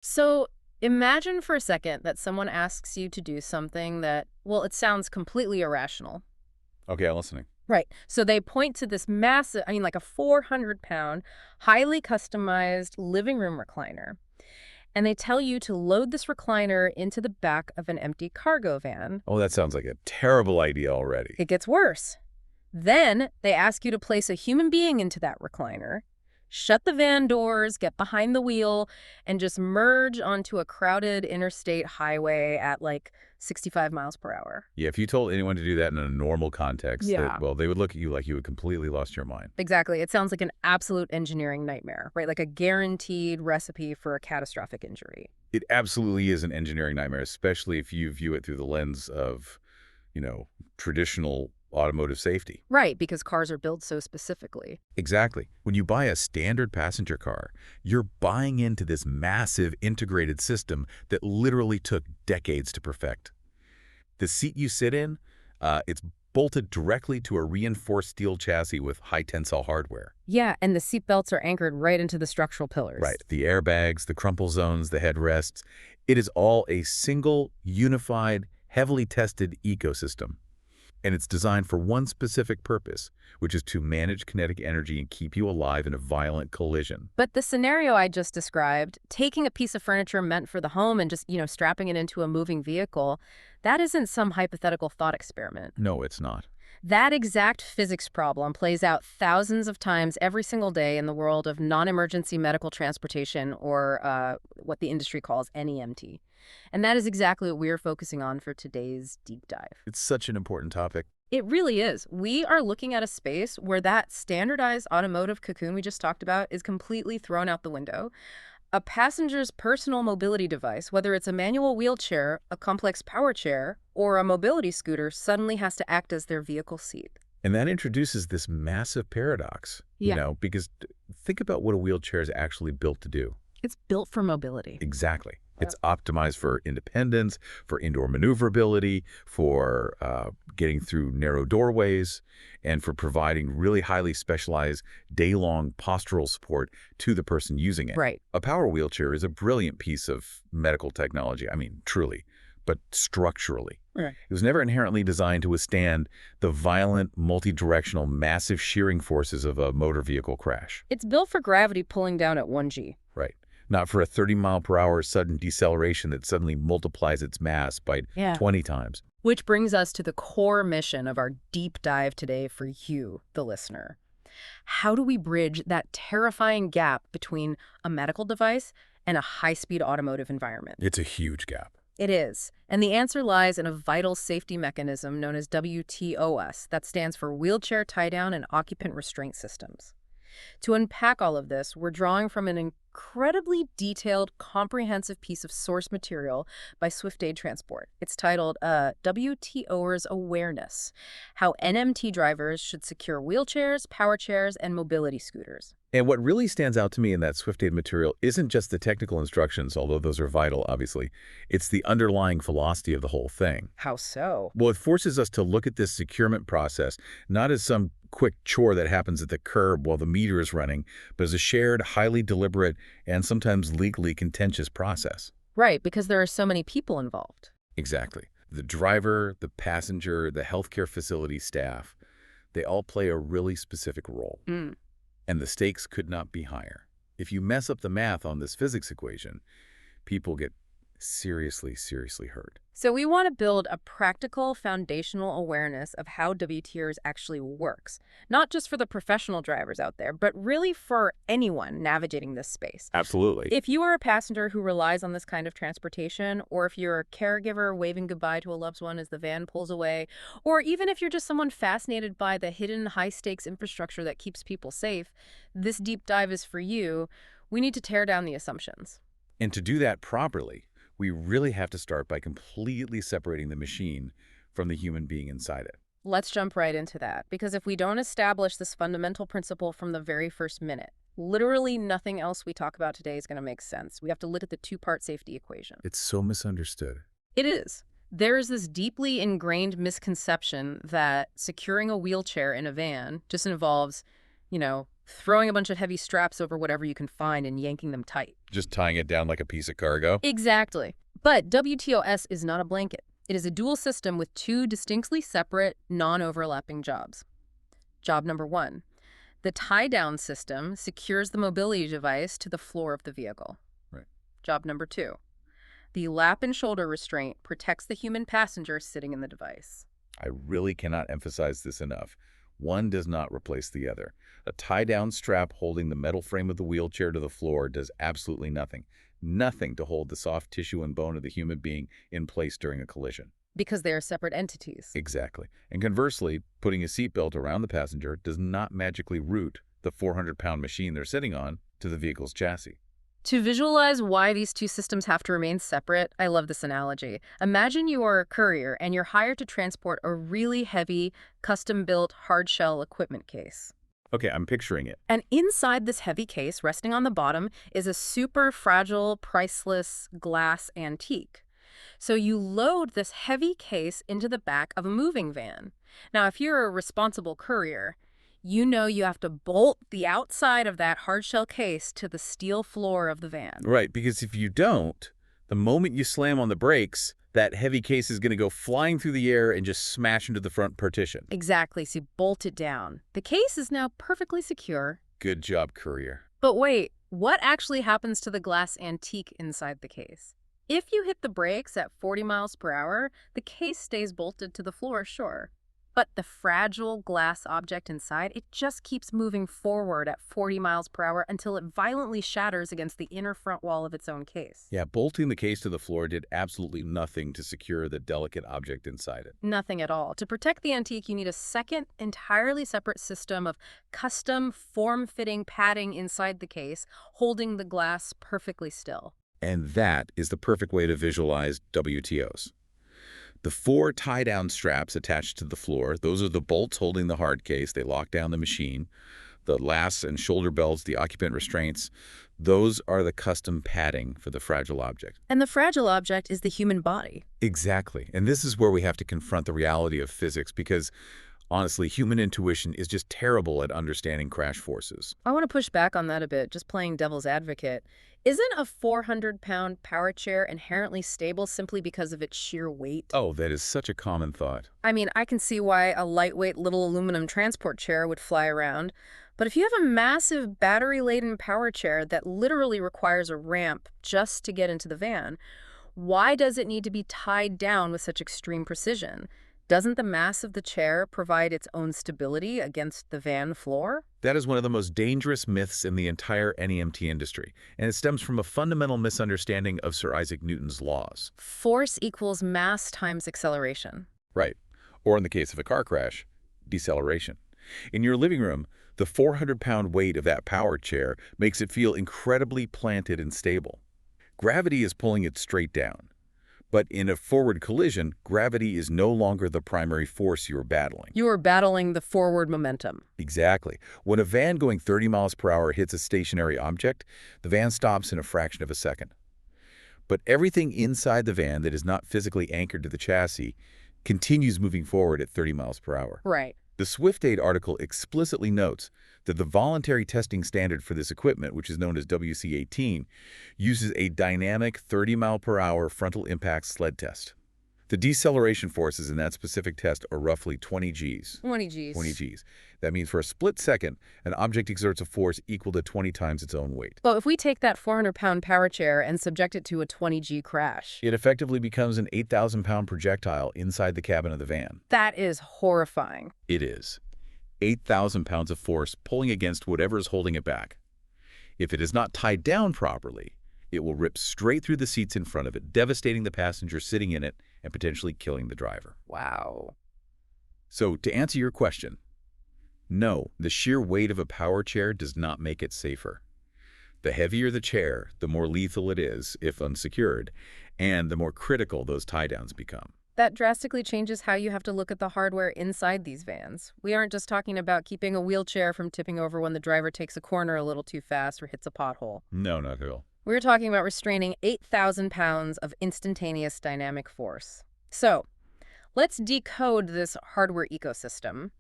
So imagine for a second that someone asks you to do something that, well, it sounds completely irrational. Okay, I'm listening. Right. So they point to this massive, I mean, like a 400-pound, highly customized living room recliner. And they tell you to load this recliner into the back of an empty cargo van. Oh, that sounds like a terrible idea already. It gets worse. Then they ask you to place a human being into that recliner, shut the van doors, get behind the wheel, and just merge onto a crowded interstate highway at like 65 miles per hour. Yeah, if you told anyone to do that in a normal context, that, Yeah. well, they would look at you like you had completely lost your mind. Exactly. It sounds like an absolute engineering nightmare, right? Like a guaranteed recipe for a catastrophic injury. It absolutely is an engineering nightmare, especially if you view it through the lens of, traditional automotive safety. Right, because cars are built so specifically. Exactly. When you buy a standard passenger car, you're buying into this massive integrated system that literally took decades to perfect. The seat you sit in, it's bolted directly to a reinforced steel chassis with high tensile hardware. Yeah, and the seat belts are anchored right into the structural pillars. Right. The airbags, the crumple zones, the headrests. It is all a single, unified, heavily tested ecosystem. And it's designed for one specific purpose, which is to manage kinetic energy and keep you alive in a violent collision. But the scenario I just described, taking a piece of furniture meant for the home and just, strapping it into a moving vehicle, that isn't some hypothetical thought experiment. No, it's not. That exact physics problem plays out thousands of times every single day in the world of non-emergency medical transportation, or what the industry calls NEMT. And that is exactly what we're focusing on for today's deep dive. It's such an important topic. It really is. We are looking at a space where that standardized automotive cocoon we just talked about is completely thrown out the window. A passenger's personal mobility device, whether it's a manual wheelchair, a complex power chair, or a mobility scooter, suddenly has to act as their vehicle seat. And that introduces this massive paradox, Yeah. because think about what a wheelchair is actually built to do. It's built for mobility. Exactly. It's optimized for independence, for indoor maneuverability, for getting through narrow doorways, and for providing really highly specialized day-long postural support to the person using it. Right. A power wheelchair is a brilliant piece of medical technology. I mean, truly, but structurally. Right. It was never inherently designed to withstand the violent, multi-directional, massive shearing forces of a motor vehicle crash. It's built for gravity pulling down at 1G. Right. Not for a 30-mile-per-hour sudden deceleration that suddenly multiplies its mass by 20 times. Which brings us to the core mission of our deep dive today for you, the listener. How do we bridge that terrifying gap between a medical device and a high-speed automotive environment? It's a huge gap. It is. And the answer lies in a vital safety mechanism known as WTOS, that stands for Wheelchair Tie-Down and Occupant Restraint Systems. To unpack all of this, we're drawing from an incredibly detailed, comprehensive piece of source material by SwiftAid Transport. It's titled WTOers Awareness: How NMT Drivers Should Secure Wheelchairs, Power Chairs, and Mobility Scooters. And what really stands out to me in that SwiftAid material isn't just the technical instructions, although those are vital, obviously. It's the underlying philosophy of the whole thing. How so? Well, it forces us to look at this securement process not as some quick chore that happens at the curb while the meter is running, but as a shared, highly deliberate, and sometimes legally contentious process. Right, because there are so many people involved. Exactly. The driver, the passenger, the healthcare facility staff, they all play a really specific role. And the stakes could not be higher. If you mess up the math on this physics equation, people get seriously, seriously hurt. So we want to build a practical, foundational awareness of how WTOers actually works, not just for the professional drivers out there, but really for anyone navigating this space. Absolutely. If you are a passenger who relies on this kind of transportation, or if you're a caregiver waving goodbye to a loved one as the van pulls away, or even if you're just someone fascinated by the hidden high-stakes infrastructure that keeps people safe, this deep dive is for you. We need to tear down the assumptions. And to do that properly, we really have to start by completely separating the machine from the human being inside it. Let's jump right into that, because if we don't establish this fundamental principle from the very first minute, literally nothing else we talk about today is going to make sense. We have to look at the two-part safety equation. It's so misunderstood. It is. There is this deeply ingrained misconception that securing a wheelchair in a van just involves, throwing a bunch of heavy straps over whatever you can find and yanking them tight. Just tying it down like a piece of cargo? Exactly. But WTOS is not a blanket. It is a dual system with two distinctly separate, non-overlapping jobs. Job number 1. The tie-down system secures the mobility device to the floor of the vehicle. Right. Job number 2. The lap and shoulder restraint protects the human passenger sitting in the device. I really cannot emphasize this enough. One does not replace the other. A tie-down strap holding the metal frame of the wheelchair to the floor does absolutely nothing. Nothing to hold the soft tissue and bone of the human being in place during a collision. Because they are separate entities. Exactly. And conversely, putting a seatbelt around the passenger does not magically route the 400-pound machine they're sitting on to the vehicle's chassis. To visualize why these two systems have to remain separate, I love this analogy. Imagine you are a courier and you're hired to transport a really heavy, custom-built hard-shell equipment case. Okay, I'm picturing it. And inside this heavy case, resting on the bottom, is a super fragile, priceless glass antique. So you load this heavy case into the back of a moving van. Now, if you're a responsible courier, you know you have to bolt the outside of that hard-shell case to the steel floor of the van. Right, because if you don't, the moment you slam on the brakes, that heavy case is going to go flying through the air and just smash into the front partition. Exactly, so you bolt it down. The case is now perfectly secure. Good job, courier. But wait, what actually happens to the glass antique inside the case? If you hit the brakes at 40 miles per hour, the case stays bolted to the floor, sure. But the fragile glass object inside, it just keeps moving forward at 40 miles per hour until it violently shatters against the inner front wall of its own case. Yeah, bolting the case to the floor did absolutely nothing to secure the delicate object inside it. Nothing at all. To protect the antique, you need a second, entirely separate system of custom, form-fitting padding inside the case, holding the glass perfectly still. And that is the perfect way to visualize WTOs. The 4 tie-down straps attached to the floor, those are the bolts holding the hard case. They lock down the machine. The lasts and shoulder belts, the occupant restraints, those are the custom padding for the fragile object. And the fragile object is the human body. Exactly. And this is where we have to confront the reality of physics because, honestly, human intuition is just terrible at understanding crash forces. I want to push back on that a bit, just playing devil's advocate. Isn't a 400-pound power chair inherently stable simply because of its sheer weight? Oh, that is such a common thought. I mean, I can see why a lightweight little aluminum transport chair would fly around. But if you have a massive battery-laden power chair that literally requires a ramp just to get into the van, why does it need to be tied down with such extreme precision? Doesn't the mass of the chair provide its own stability against the van floor? That is one of the most dangerous myths in the entire NEMT industry, and it stems from a fundamental misunderstanding of Sir Isaac Newton's laws. Force equals mass times acceleration. Right. Or in the case of a car crash, deceleration. In your living room, the 400-pound weight of that power chair makes it feel incredibly planted and stable. Gravity is pulling it straight down. But in a forward collision, gravity is no longer the primary force you're battling. You are battling the forward momentum. Exactly. When a van going 30 miles per hour hits a stationary object, the van stops in a fraction of a second. But everything inside the van that is not physically anchored to the chassis continues moving forward at 30 miles per hour. Right. The SwiftAid article explicitly notes that the voluntary testing standard for this equipment, which is known as WC18, uses a dynamic 30-mile-per-hour frontal impact sled test. The deceleration forces in that specific test are roughly 20 Gs. 20 Gs. 20 Gs. That means for a split second, an object exerts a force equal to 20 times its own weight. Well, if we take that 400-pound power chair and subject it to a 20 G crash, It effectively becomes an 8,000-pound projectile inside the cabin of the van. that is horrifying. It is. 8,000 pounds of force pulling against whatever is holding it back. If it is not tied down properly, it will rip straight through the seats in front of it, devastating the passenger sitting in it and potentially killing the driver. Wow. So, to answer your question, no, the sheer weight of a power chair does not make it safer. The heavier the chair, the more lethal it is, if unsecured, and the more critical those tie-downs become. That drastically changes how you have to look at the hardware inside these vans. We aren't just talking about keeping a wheelchair from tipping over when the driver takes a corner a little too fast or hits a pothole. No, not at all. We're talking about restraining 8,000 pounds of instantaneous dynamic force. So, let's decode this hardware ecosystem.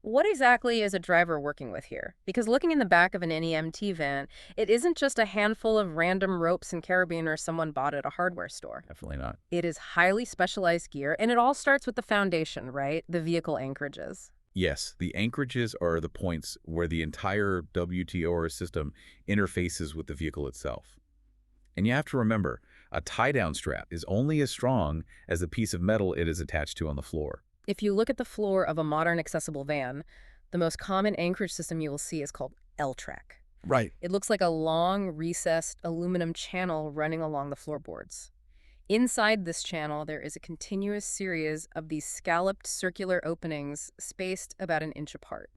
What exactly is a driver working with here? Because looking in the back of an NEMT van, it isn't just a handful of random ropes and carabiners someone bought at a hardware store. Definitely not. It is highly specialized gear, and it all starts with the foundation, right? The vehicle anchorages. Yes, the anchorages are the points where the entire WTOR system interfaces with the vehicle itself. And you have to remember, a tie-down strap is only as strong as the piece of metal it is attached to on the floor. If you look at the floor of a modern accessible van, the most common anchorage system you will see is called L-track. Right. It looks like a long, recessed aluminum channel running along the floorboards. Inside this channel, there is a continuous series of these scalloped circular openings spaced about an inch apart.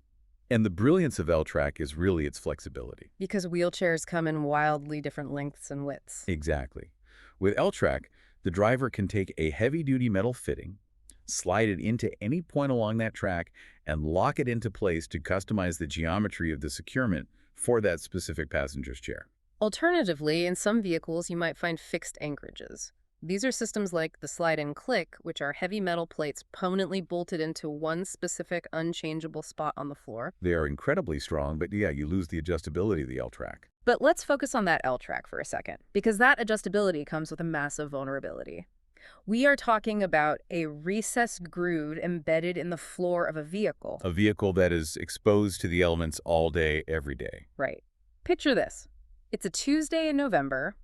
And the brilliance of L-track is really its flexibility. Because wheelchairs come in wildly different lengths and widths. Exactly. With L-track, the driver can take a heavy-duty metal fitting, slide it into any point along that track, and lock it into place to customize the geometry of the securement for that specific passenger's chair. Alternatively, in some vehicles, you might find fixed anchorages. These are systems like the slide and click, which are heavy metal plates permanently bolted into one specific unchangeable spot on the floor. They are incredibly strong, but yeah, you lose the adjustability of the L-track. But let's focus on that L-track for a second, because that adjustability comes with a massive vulnerability. We are talking about a recessed groove embedded in the floor of a vehicle. A vehicle that is exposed to the elements all day, every day. Right. Picture this. It's a Tuesday in November.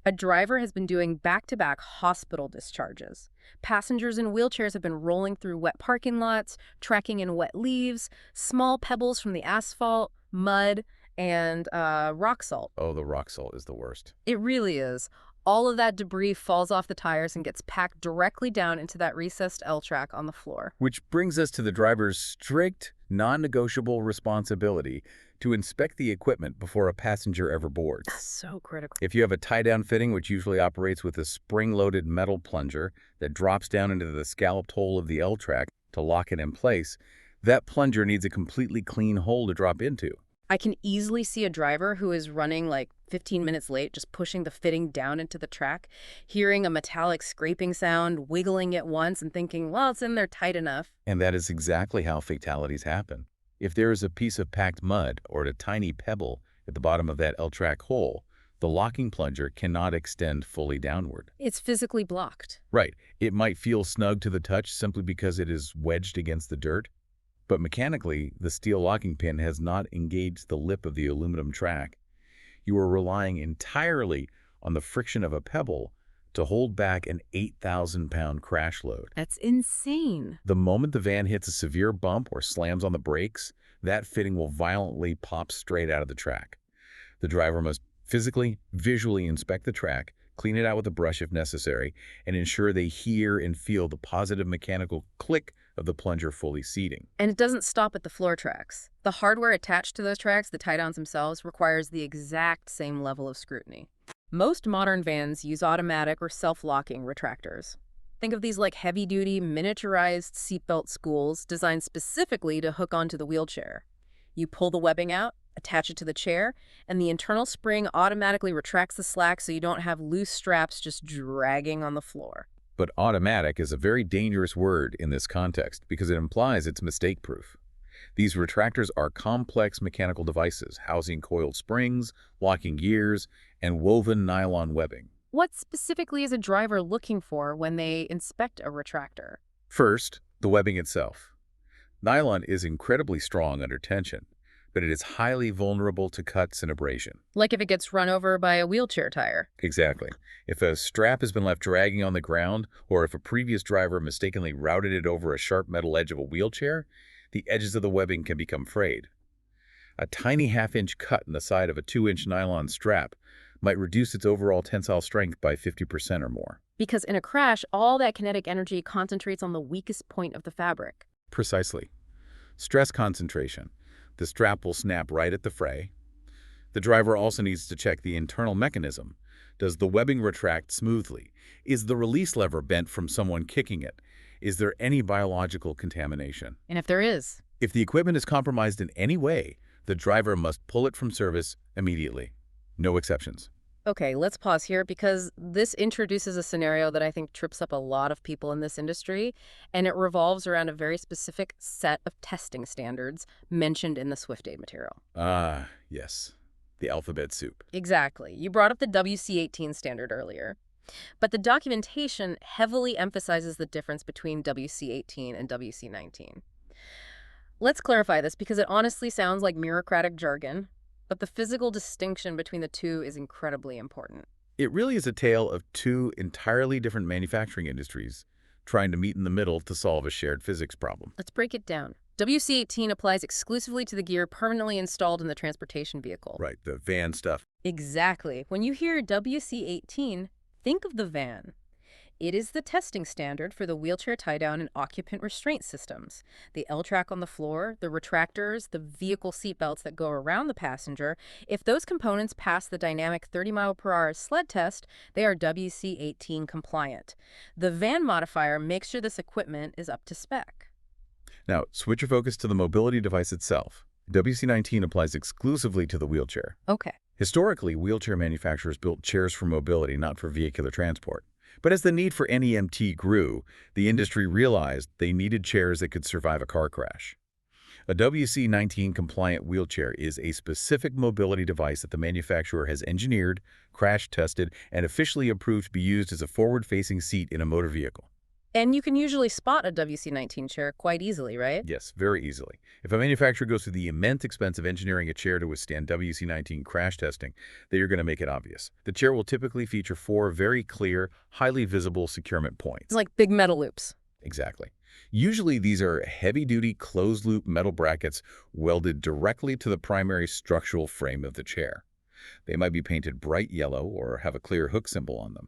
A driver has been doing back-to-back hospital discharges. Passengers in wheelchairs have been rolling through wet parking lots, tracking in wet leaves, small pebbles from the asphalt, mud, and rock salt. Oh, the rock salt is the worst. It really is. All of that debris falls off the tires and gets packed directly down into that recessed L-track on the floor. Which brings us to the driver's strict, non-negotiable responsibility to inspect the equipment before a passenger ever boards. That's so critical. If you have a tie-down fitting, which usually operates with a spring-loaded metal plunger that drops down into the scalloped hole of the L-track to lock it in place, that plunger needs a completely clean hole to drop into. I can easily see a driver who is running like 15 minutes late, just pushing the fitting down into the track, hearing a metallic scraping sound, wiggling it once and thinking, well, it's in there tight enough. And that is exactly how fatalities happen. If there is a piece of packed mud or a tiny pebble at the bottom of that L-track hole, the locking plunger cannot extend fully downward. It's physically blocked. Right. It might feel snug to the touch simply because it is wedged against the dirt, but mechanically, the steel locking pin has not engaged the lip of the aluminum track. You are relying entirely on the friction of a pebble to hold back an 8,000-pound crash load. That's insane. The moment the van hits a severe bump or slams on the brakes, that fitting will violently pop straight out of the track. The driver must physically, visually inspect the track, clean it out with a brush if necessary, and ensure they hear and feel the positive mechanical click of the plunger fully seating. And it doesn't stop at the floor tracks. The hardware attached to those tracks, the tie-downs themselves, requires the exact same level of scrutiny. Most modern vans use automatic or self-locking retractors. Think of these like heavy-duty, miniaturized seatbelt spools designed specifically to hook onto the wheelchair. You pull the webbing out, attach it to the chair, and the internal spring automatically retracts the slack so you don't have loose straps just dragging on the floor. But automatic is a very dangerous word in this context because it implies it's mistake-proof. These retractors are complex mechanical devices housing coiled springs, locking gears, and woven nylon webbing. What specifically is a driver looking for when they inspect a retractor? First, the webbing itself. Nylon is incredibly strong under tension, but it is highly vulnerable to cuts and abrasion. Like if it gets run over by a wheelchair tire. Exactly. If a strap has been left dragging on the ground, or if a previous driver mistakenly routed it over a sharp metal edge of a wheelchair, the edges of the webbing can become frayed. A tiny half-inch cut in the side of a 2-inch nylon strap might reduce its overall tensile strength by 50% or more. Because in a crash, all that kinetic energy concentrates on the weakest point of the fabric. Precisely. Stress concentration. The strap will snap right at the fray. The driver also needs to check the internal mechanism. Does the webbing retract smoothly? Is the release lever bent from someone kicking it? Is there any biological contamination? And if there is? If the equipment is compromised in any way, the driver must pull it from service immediately. No exceptions. Okay, let's pause here because this introduces a scenario that I think trips up a lot of people in this industry, and it revolves around a very specific set of testing standards mentioned in the SwiftAid material. Ah, yes. The alphabet soup. Exactly. You brought up the WC18 standard earlier, but the documentation heavily emphasizes the difference between WC18 and WC19. Let's clarify this because it honestly sounds like bureaucratic jargon, but the physical distinction between the two is incredibly important. It really is a tale of two entirely different manufacturing industries trying to meet in the middle to solve a shared physics problem. Let's break it down. WC18 applies exclusively to the gear permanently installed in the transportation vehicle. Right, the van stuff. Exactly. When you hear WC18, think of the van. It is the testing standard for the wheelchair tie-down and occupant restraint systems. The L-track on the floor, the retractors, the vehicle seatbelts that go around the passenger. If those components pass the dynamic 30-mile-per-hour sled test, they are WC18 compliant. The van modifier makes sure this equipment is up to spec. Now, switch your focus to the mobility device itself. WC19 applies exclusively to the wheelchair. Okay. Historically, wheelchair manufacturers built chairs for mobility, not for vehicular transport. But as the need for NEMT grew, the industry realized they needed chairs that could survive a car crash. A WC19 compliant wheelchair is a specific mobility device that the manufacturer has engineered, crash tested, and officially approved to be used as a forward-facing seat in a motor vehicle. And you can usually spot a WC19 chair quite easily, right? Yes, very easily. If a manufacturer goes through the immense expense of engineering a chair to withstand WC19 crash testing, they are going to make it obvious. The chair will typically feature 4 very clear, highly visible securement points. It's like big metal loops. Exactly. Usually these are heavy-duty closed-loop metal brackets welded directly to the primary structural frame of the chair. They might be painted bright yellow or have a clear hook symbol on them.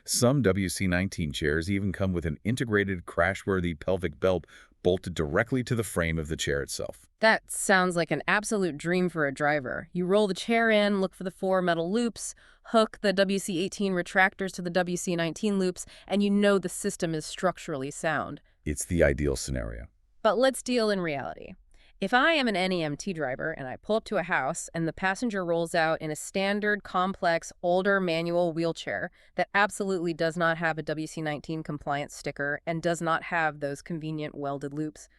Some WC19 chairs even come with an integrated crash-worthy pelvic belt bolted directly to the frame of the chair itself. That sounds like an absolute dream for a driver. You roll the chair in, look for the 4 metal loops, hook the WC18 retractors to the WC19 loops, and you know the system is structurally sound. It's the ideal scenario. But let's deal in reality. If I am an NEMT driver and I pull up to a house and the passenger rolls out in a standard, complex, older manual wheelchair that absolutely does not have a WC19 compliance sticker and does not have those convenient welded loops,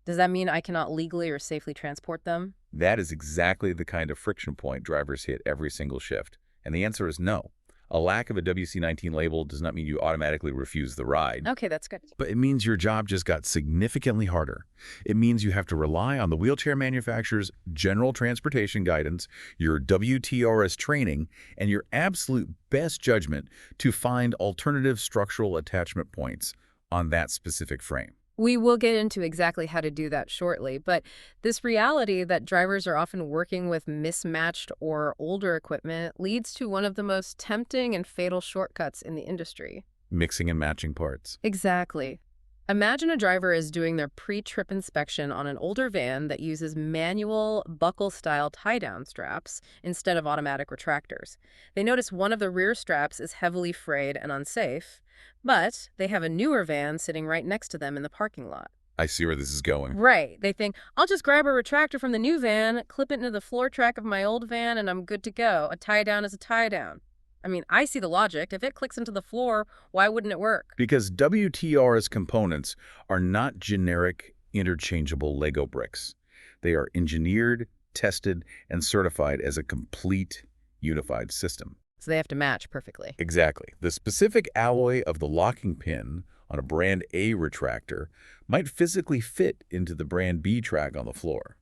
does that mean I cannot legally or safely transport them? That is exactly the kind of friction point drivers hit every single shift. And the answer is no. A lack of a WC19 label does not mean you automatically refuse the ride. Okay, that's good. But it means your job just got significantly harder. It means you have to rely on the wheelchair manufacturer's general transportation guidance, your WTRS training, and your absolute best judgment to find alternative structural attachment points on that specific frame. We will get into exactly how to do that shortly, but this reality that drivers are often working with mismatched or older equipment leads to one of the most tempting and fatal shortcuts in the industry. Mixing and matching parts. Exactly. Imagine a driver is doing their pre-trip inspection on an older van that uses manual buckle-style tie-down straps instead of automatic retractors. They notice one of the rear straps is heavily frayed and unsafe, but they have a newer van sitting right next to them in the parking lot. I see where this is going. Right. They think, I'll just grab a retractor from the new van, clip it into the floor track of my old van, and I'm good to go. A tie-down is a tie-down. I mean, I see the logic. If it clicks into the floor, why wouldn't it work? Because WTRS components are not generic, interchangeable Lego bricks. They are engineered, tested, and certified as a complete, unified system. So they have to match perfectly. Exactly. The specific alloy of the locking pin on a brand A retractor might physically fit into the brand B track on the floor,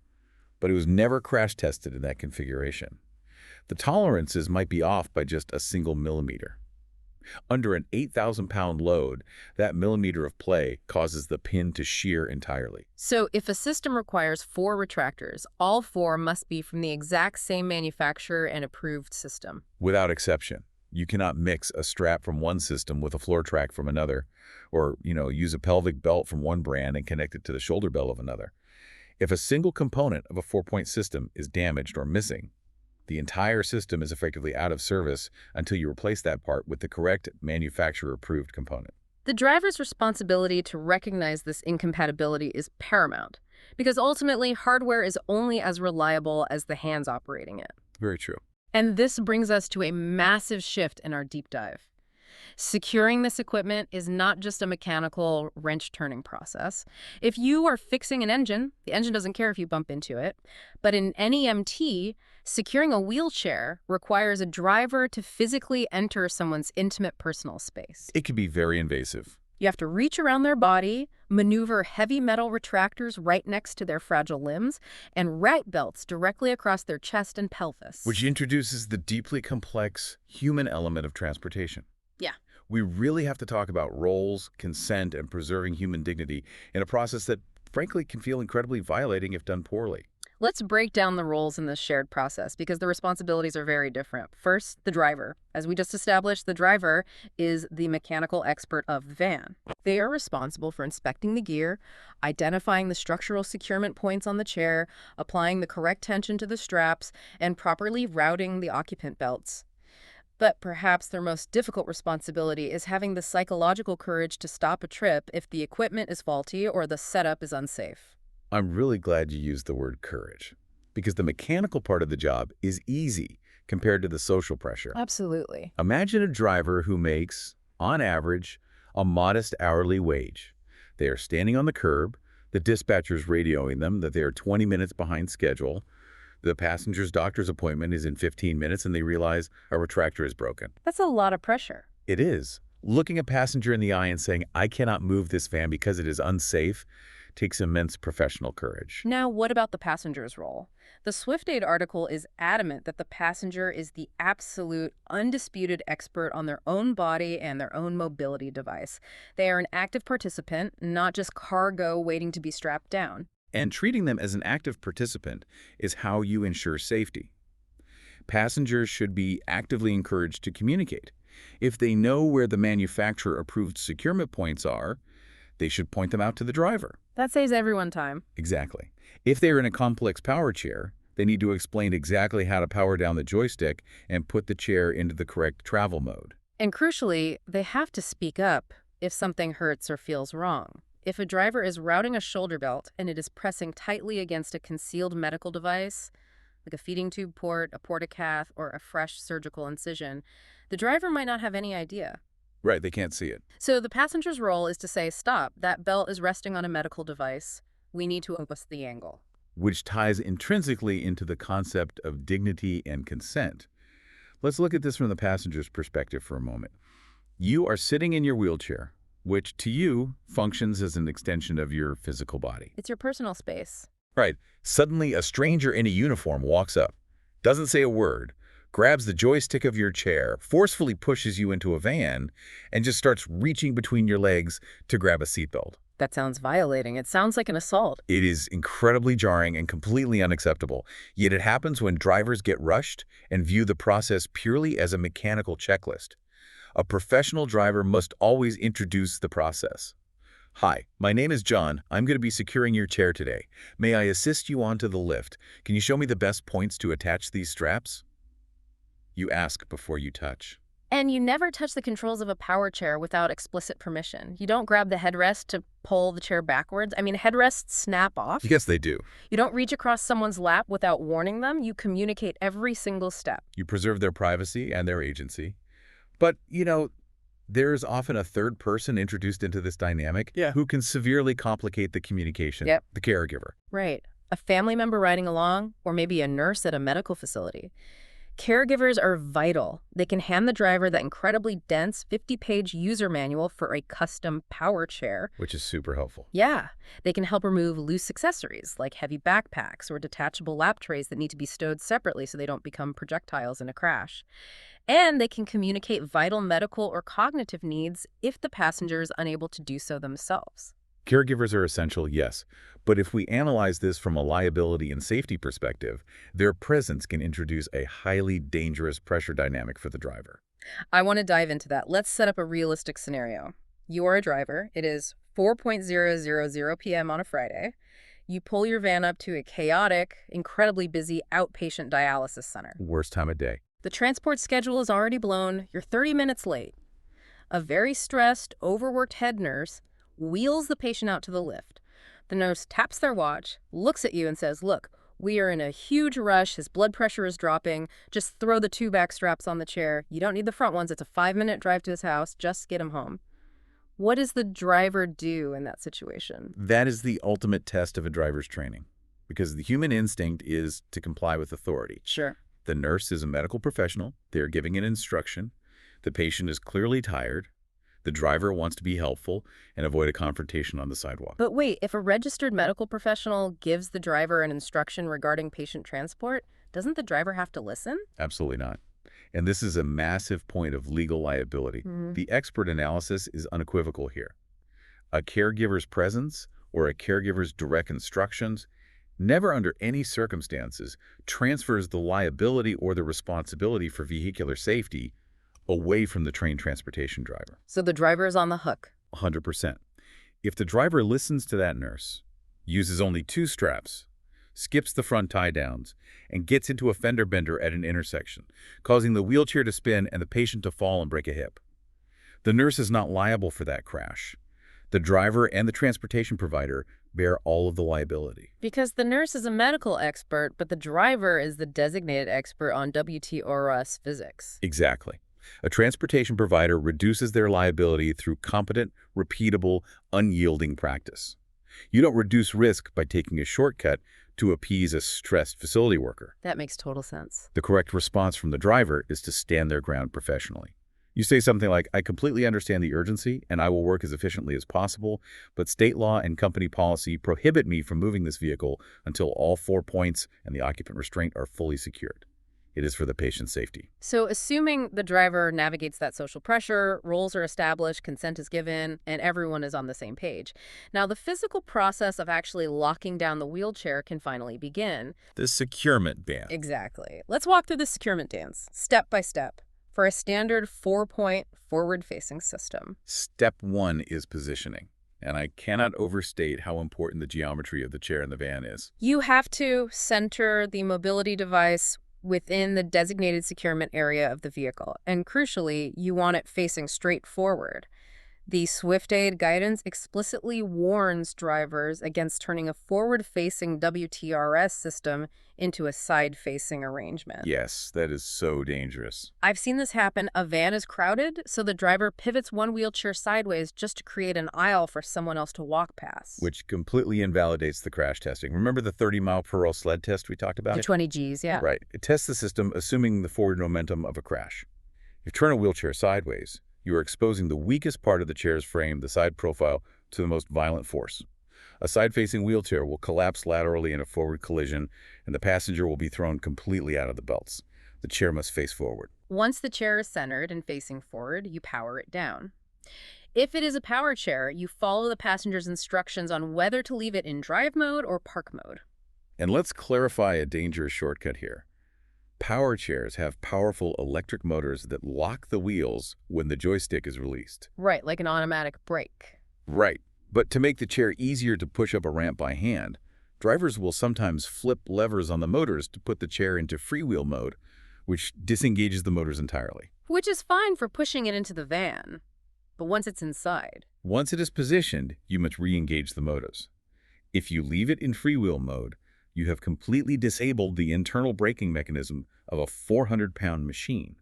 but it was never crash tested in that configuration. The tolerances might be off by just a single millimeter. Under an 8,000-pound load, that millimeter of play causes the pin to shear entirely. So if a system requires 4 retractors, all 4 must be from the exact same manufacturer and approved system. Without exception. You cannot mix a strap from one system with a floor track from another, or, use a pelvic belt from one brand and connect it to the shoulder belt of another. If a single component of a 4-point system is damaged or missing, the entire system is effectively out of service until you replace that part with the correct manufacturer-approved component. The driver's responsibility to recognize this incompatibility is paramount, because ultimately hardware is only as reliable as the hands operating it. Very true. And this brings us to a massive shift in our deep dive. Securing this equipment is not just a mechanical wrench-turning process. If you are fixing an engine, the engine doesn't care if you bump into it. But in NEMT, securing a wheelchair requires a driver to physically enter someone's intimate personal space. It can be very invasive. You have to reach around their body, maneuver heavy metal retractors right next to their fragile limbs, and rat belts directly across their chest and pelvis. Which introduces the deeply complex human element of transportation. Yeah. We really have to talk about roles, consent, and preserving human dignity in a process that, frankly, can feel incredibly violating if done poorly. Let's break down the roles in this shared process because the responsibilities are very different. First, the driver. As we just established, the driver is the mechanical expert of the van. They are responsible for inspecting the gear, identifying the structural securement points on the chair, applying the correct tension to the straps, and properly routing the occupant belts. But perhaps their most difficult responsibility is having the psychological courage to stop a trip if the equipment is faulty or the setup is unsafe. I'm really glad you used the word courage, because the mechanical part of the job is easy compared to the social pressure. Absolutely. Imagine a driver who makes, on average, a modest hourly wage. They are standing on the curb, the dispatcher's radioing them that they are 20 minutes behind schedule. The passenger's doctor's appointment is in 15 minutes and they realize a retractor is broken. That's a lot of pressure. It is. Looking a passenger in the eye and saying, "I cannot move this van because it is unsafe," takes immense professional courage. Now, what about the passenger's role? The SwiftAid article is adamant that the passenger is the absolute, undisputed expert on their own body and their own mobility device. They are an active participant, not just cargo waiting to be strapped down. And treating them as an active participant is how you ensure safety. Passengers should be actively encouraged to communicate. If they know where the manufacturer-approved securement points are, they should point them out to the driver. That saves everyone time. Exactly. If they're in a complex power chair, they need to explain exactly how to power down the joystick and put the chair into the correct travel mode. And crucially, they have to speak up if something hurts or feels wrong. If a driver is routing a shoulder belt and it is pressing tightly against a concealed medical device, like a feeding tube port, a portacath, or a fresh surgical incision, the driver might not have any idea. Right, they can't see it. So the passenger's role is to say, stop, that belt is resting on a medical device. We need to adjust the angle. Which ties intrinsically into the concept of dignity and consent. Let's look at this from the passenger's perspective for a moment. You are sitting in your wheelchair, which to you functions as an extension of your physical body. It's your personal space. Right. Suddenly, a stranger in a uniform walks up, doesn't say a word, grabs the joystick of your chair, forcefully pushes you into a van, and just starts reaching between your legs to grab a seatbelt. That sounds violating. It sounds like an assault. It is incredibly jarring and completely unacceptable, yet it happens when drivers get rushed and view the process purely as a mechanical checklist. A professional driver must always introduce the process. "Hi, my name is John. I'm going to be securing your chair today. May I assist you onto the lift? Can you show me the best points to attach these straps?" You ask before you touch. And you never touch the controls of a power chair without explicit permission. You don't grab the headrest to pull the chair backwards. I mean, headrests snap off. Yes, they do. You don't reach across someone's lap without warning them. You communicate every single step. You preserve their privacy and their agency. But, there's often a third person introduced into this dynamic who can severely complicate the communication, the caregiver. Right. A family member riding along, or maybe a nurse at a medical facility. Caregivers are vital. They can hand the driver that incredibly dense 50-page user manual for a custom power chair. Which is super helpful. Yeah. They can help remove loose accessories like heavy backpacks or detachable lap trays that need to be stowed separately so they don't become projectiles in a crash. And they can communicate vital medical or cognitive needs if the passenger is unable to do so themselves. Caregivers are essential, yes. But if we analyze this from a liability and safety perspective, their presence can introduce a highly dangerous pressure dynamic for the driver. I want to dive into that. Let's set up a realistic scenario. You are a driver. It is 4:00 p.m. on a Friday. You pull your van up to a chaotic, incredibly busy outpatient dialysis center. Worst time of day. The transport schedule is already blown. You're 30 minutes late. A very stressed, overworked head nurse wheels the patient out to the lift. The nurse taps their watch, looks at you and says, "Look, We are in a huge rush. His blood pressure is dropping. Just throw the 2 back straps on the chair. You don't need the front ones. It's a 5-minute drive to his house. Just get him home. What does the driver do in that situation? That is the ultimate test of a driver's training, because the human instinct is to comply with authority. Sure. The nurse is a medical professional. They're giving an instruction. The patient is clearly tired. The driver wants to be helpful and avoid a confrontation on the sidewalk. But wait, if a registered medical professional gives the driver an instruction regarding patient transport, doesn't the driver have to listen? Absolutely not. And this is a massive point of legal liability. The expert analysis is unequivocal here. A caregiver's presence or a caregiver's direct instructions never under any circumstances transfers the liability or the responsibility for vehicular safety away from the trained transportation driver. So the driver is on the hook. 100%. If the driver listens to that nurse, uses only 2 straps, skips the front tie-downs, and gets into a fender bender at an intersection, causing the wheelchair to spin and the patient to fall and break a hip, the nurse is not liable for that crash. The driver and the transportation provider bear all of the liability. Because the nurse is a medical expert, but the driver is the designated expert on WTORS physics. Exactly. A transportation provider reduces their liability through competent, repeatable, unyielding practice. You don't reduce risk by taking a shortcut to appease a stressed facility worker. That makes total sense. The correct response from the driver is to stand their ground professionally. You say something like, I completely understand the urgency and I will work as efficiently as possible, but state law and company policy prohibit me from moving this vehicle until all 4 points and the occupant restraint are fully secured. It is for the patient's safety. So assuming the driver navigates that social pressure, roles are established, consent is given, and everyone is on the same page. Now, the physical process of actually locking down the wheelchair can finally begin. The securement dance. Exactly. Let's walk through the securement dance, step by step, for a standard 4-point forward-facing system. Step 1 is positioning. And I cannot overstate how important the geometry of the chair in the van is. You have to center the mobility device within the designated securement area of the vehicle. And crucially, you want it facing straight forward. The SwiftAid guidance explicitly warns drivers against turning a forward-facing WTRS system into a side-facing arrangement. Yes, that is so dangerous. I've seen this happen. A van is crowded, so the driver pivots one wheelchair sideways just to create an aisle for someone else to walk past. Which completely invalidates the crash testing. Remember the 30-mile-per-hour sled test we talked about? The 20 Gs, yeah. Right. It tests the system assuming the forward momentum of a crash. If you turn a wheelchair sideways, you are exposing the weakest part of the chair's frame, the side profile, to the most violent force. A side-facing wheelchair will collapse laterally in a forward collision, and the passenger will be thrown completely out of the belts. The chair must face forward. Once the chair is centered and facing forward, you power it down. If it is a power chair, you follow the passenger's instructions on whether to leave it in drive mode or park mode. And let's clarify a dangerous shortcut here. Power chairs have powerful electric motors that lock the wheels when the joystick is released. Right, like an automatic brake. Right. But to make the chair easier to push up a ramp by hand, drivers will sometimes flip levers on the motors to put the chair into freewheel mode, which disengages the motors entirely. Which is fine for pushing it into the van. But once it's inside... Once it is positioned, you must re-engage the motors. If you leave it in freewheel mode, you have completely disabled the internal braking mechanism of a 400-pound machine.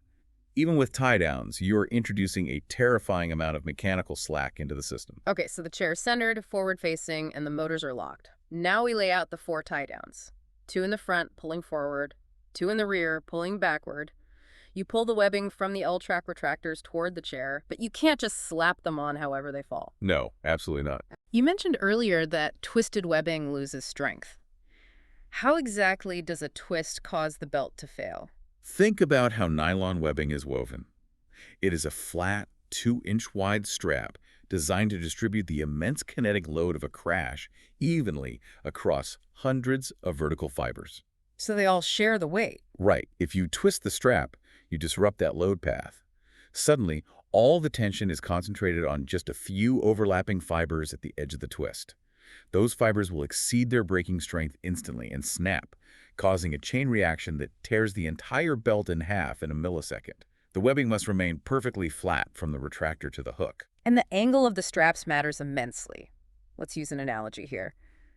Even with tie-downs, you are introducing a terrifying amount of mechanical slack into the system. Okay, so the chair is centered, forward-facing, and the motors are locked. Now we lay out the 4 tie-downs. 2 in the front, pulling forward. 2 in the rear, pulling backward. You pull the webbing from the L-track retractors toward the chair, but you can't just slap them on however they fall. No, absolutely not. You mentioned earlier that twisted webbing loses strength. How exactly does a twist cause the belt to fail? Think about how nylon webbing is woven. It is a flat, 2-inch wide strap designed to distribute the immense kinetic load of a crash evenly across hundreds of vertical fibers. So they all share the weight. Right. If you twist the strap, you disrupt that load path. Suddenly, all the tension is concentrated on just a few overlapping fibers at the edge of the twist. Those fibers will exceed their braking strength instantly and snap, causing a chain reaction that tears the entire belt in half in a millisecond. The webbing must remain perfectly flat from the retractor to the hook. And the angle of the straps matters immensely. Let's use an analogy here.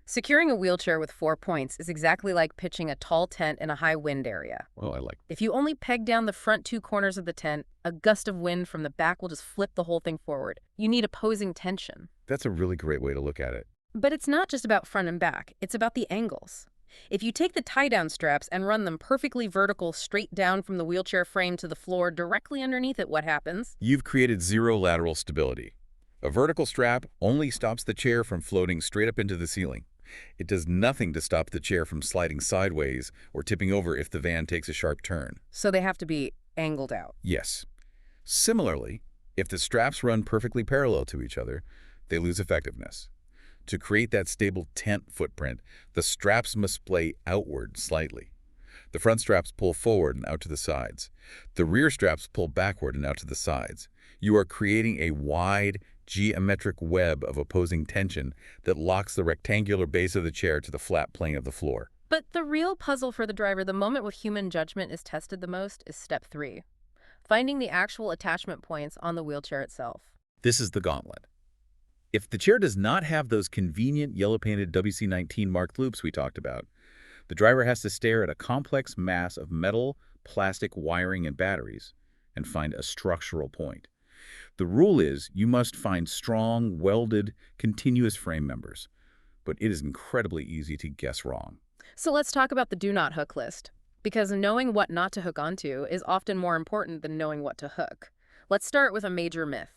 Securing a wheelchair with 4 points is exactly like pitching a tall tent in a high wind area. Well, I like. If you only peg down the front 2 corners of the tent, a gust of wind from the back will just flip the whole thing forward. You need opposing tension. That's a really great way to look at it. But it's not just about front and back, it's about the angles. If you take the tie-down straps and run them perfectly vertical straight down from the wheelchair frame to the floor directly underneath it, what happens? You've created zero lateral stability. A vertical strap only stops the chair from floating straight up into the ceiling. It does nothing to stop the chair from sliding sideways or tipping over if the van takes a sharp turn. So they have to be angled out. Yes. Similarly, if the straps run perfectly parallel to each other, they lose effectiveness. To create that stable tent footprint, the straps must splay outward slightly. The front straps pull forward and out to the sides. The rear straps pull backward and out to the sides. You are creating a wide, geometric web of opposing tension that locks the rectangular base of the chair to the flat plane of the floor. But the real puzzle for the driver, the moment with human judgment is tested the most, is step 3. Finding the actual attachment points on the wheelchair itself. This is the gauntlet. If the chair does not have those convenient yellow-painted WC19 marked loops we talked about, the driver has to stare at a complex mass of metal, plastic wiring, and batteries and find a structural point. The rule is you must find strong, welded, continuous frame members, but it is incredibly easy to guess wrong. So let's talk about the do not hook list, because knowing what not to hook onto is often more important than knowing what to hook. Let's start with a major myth.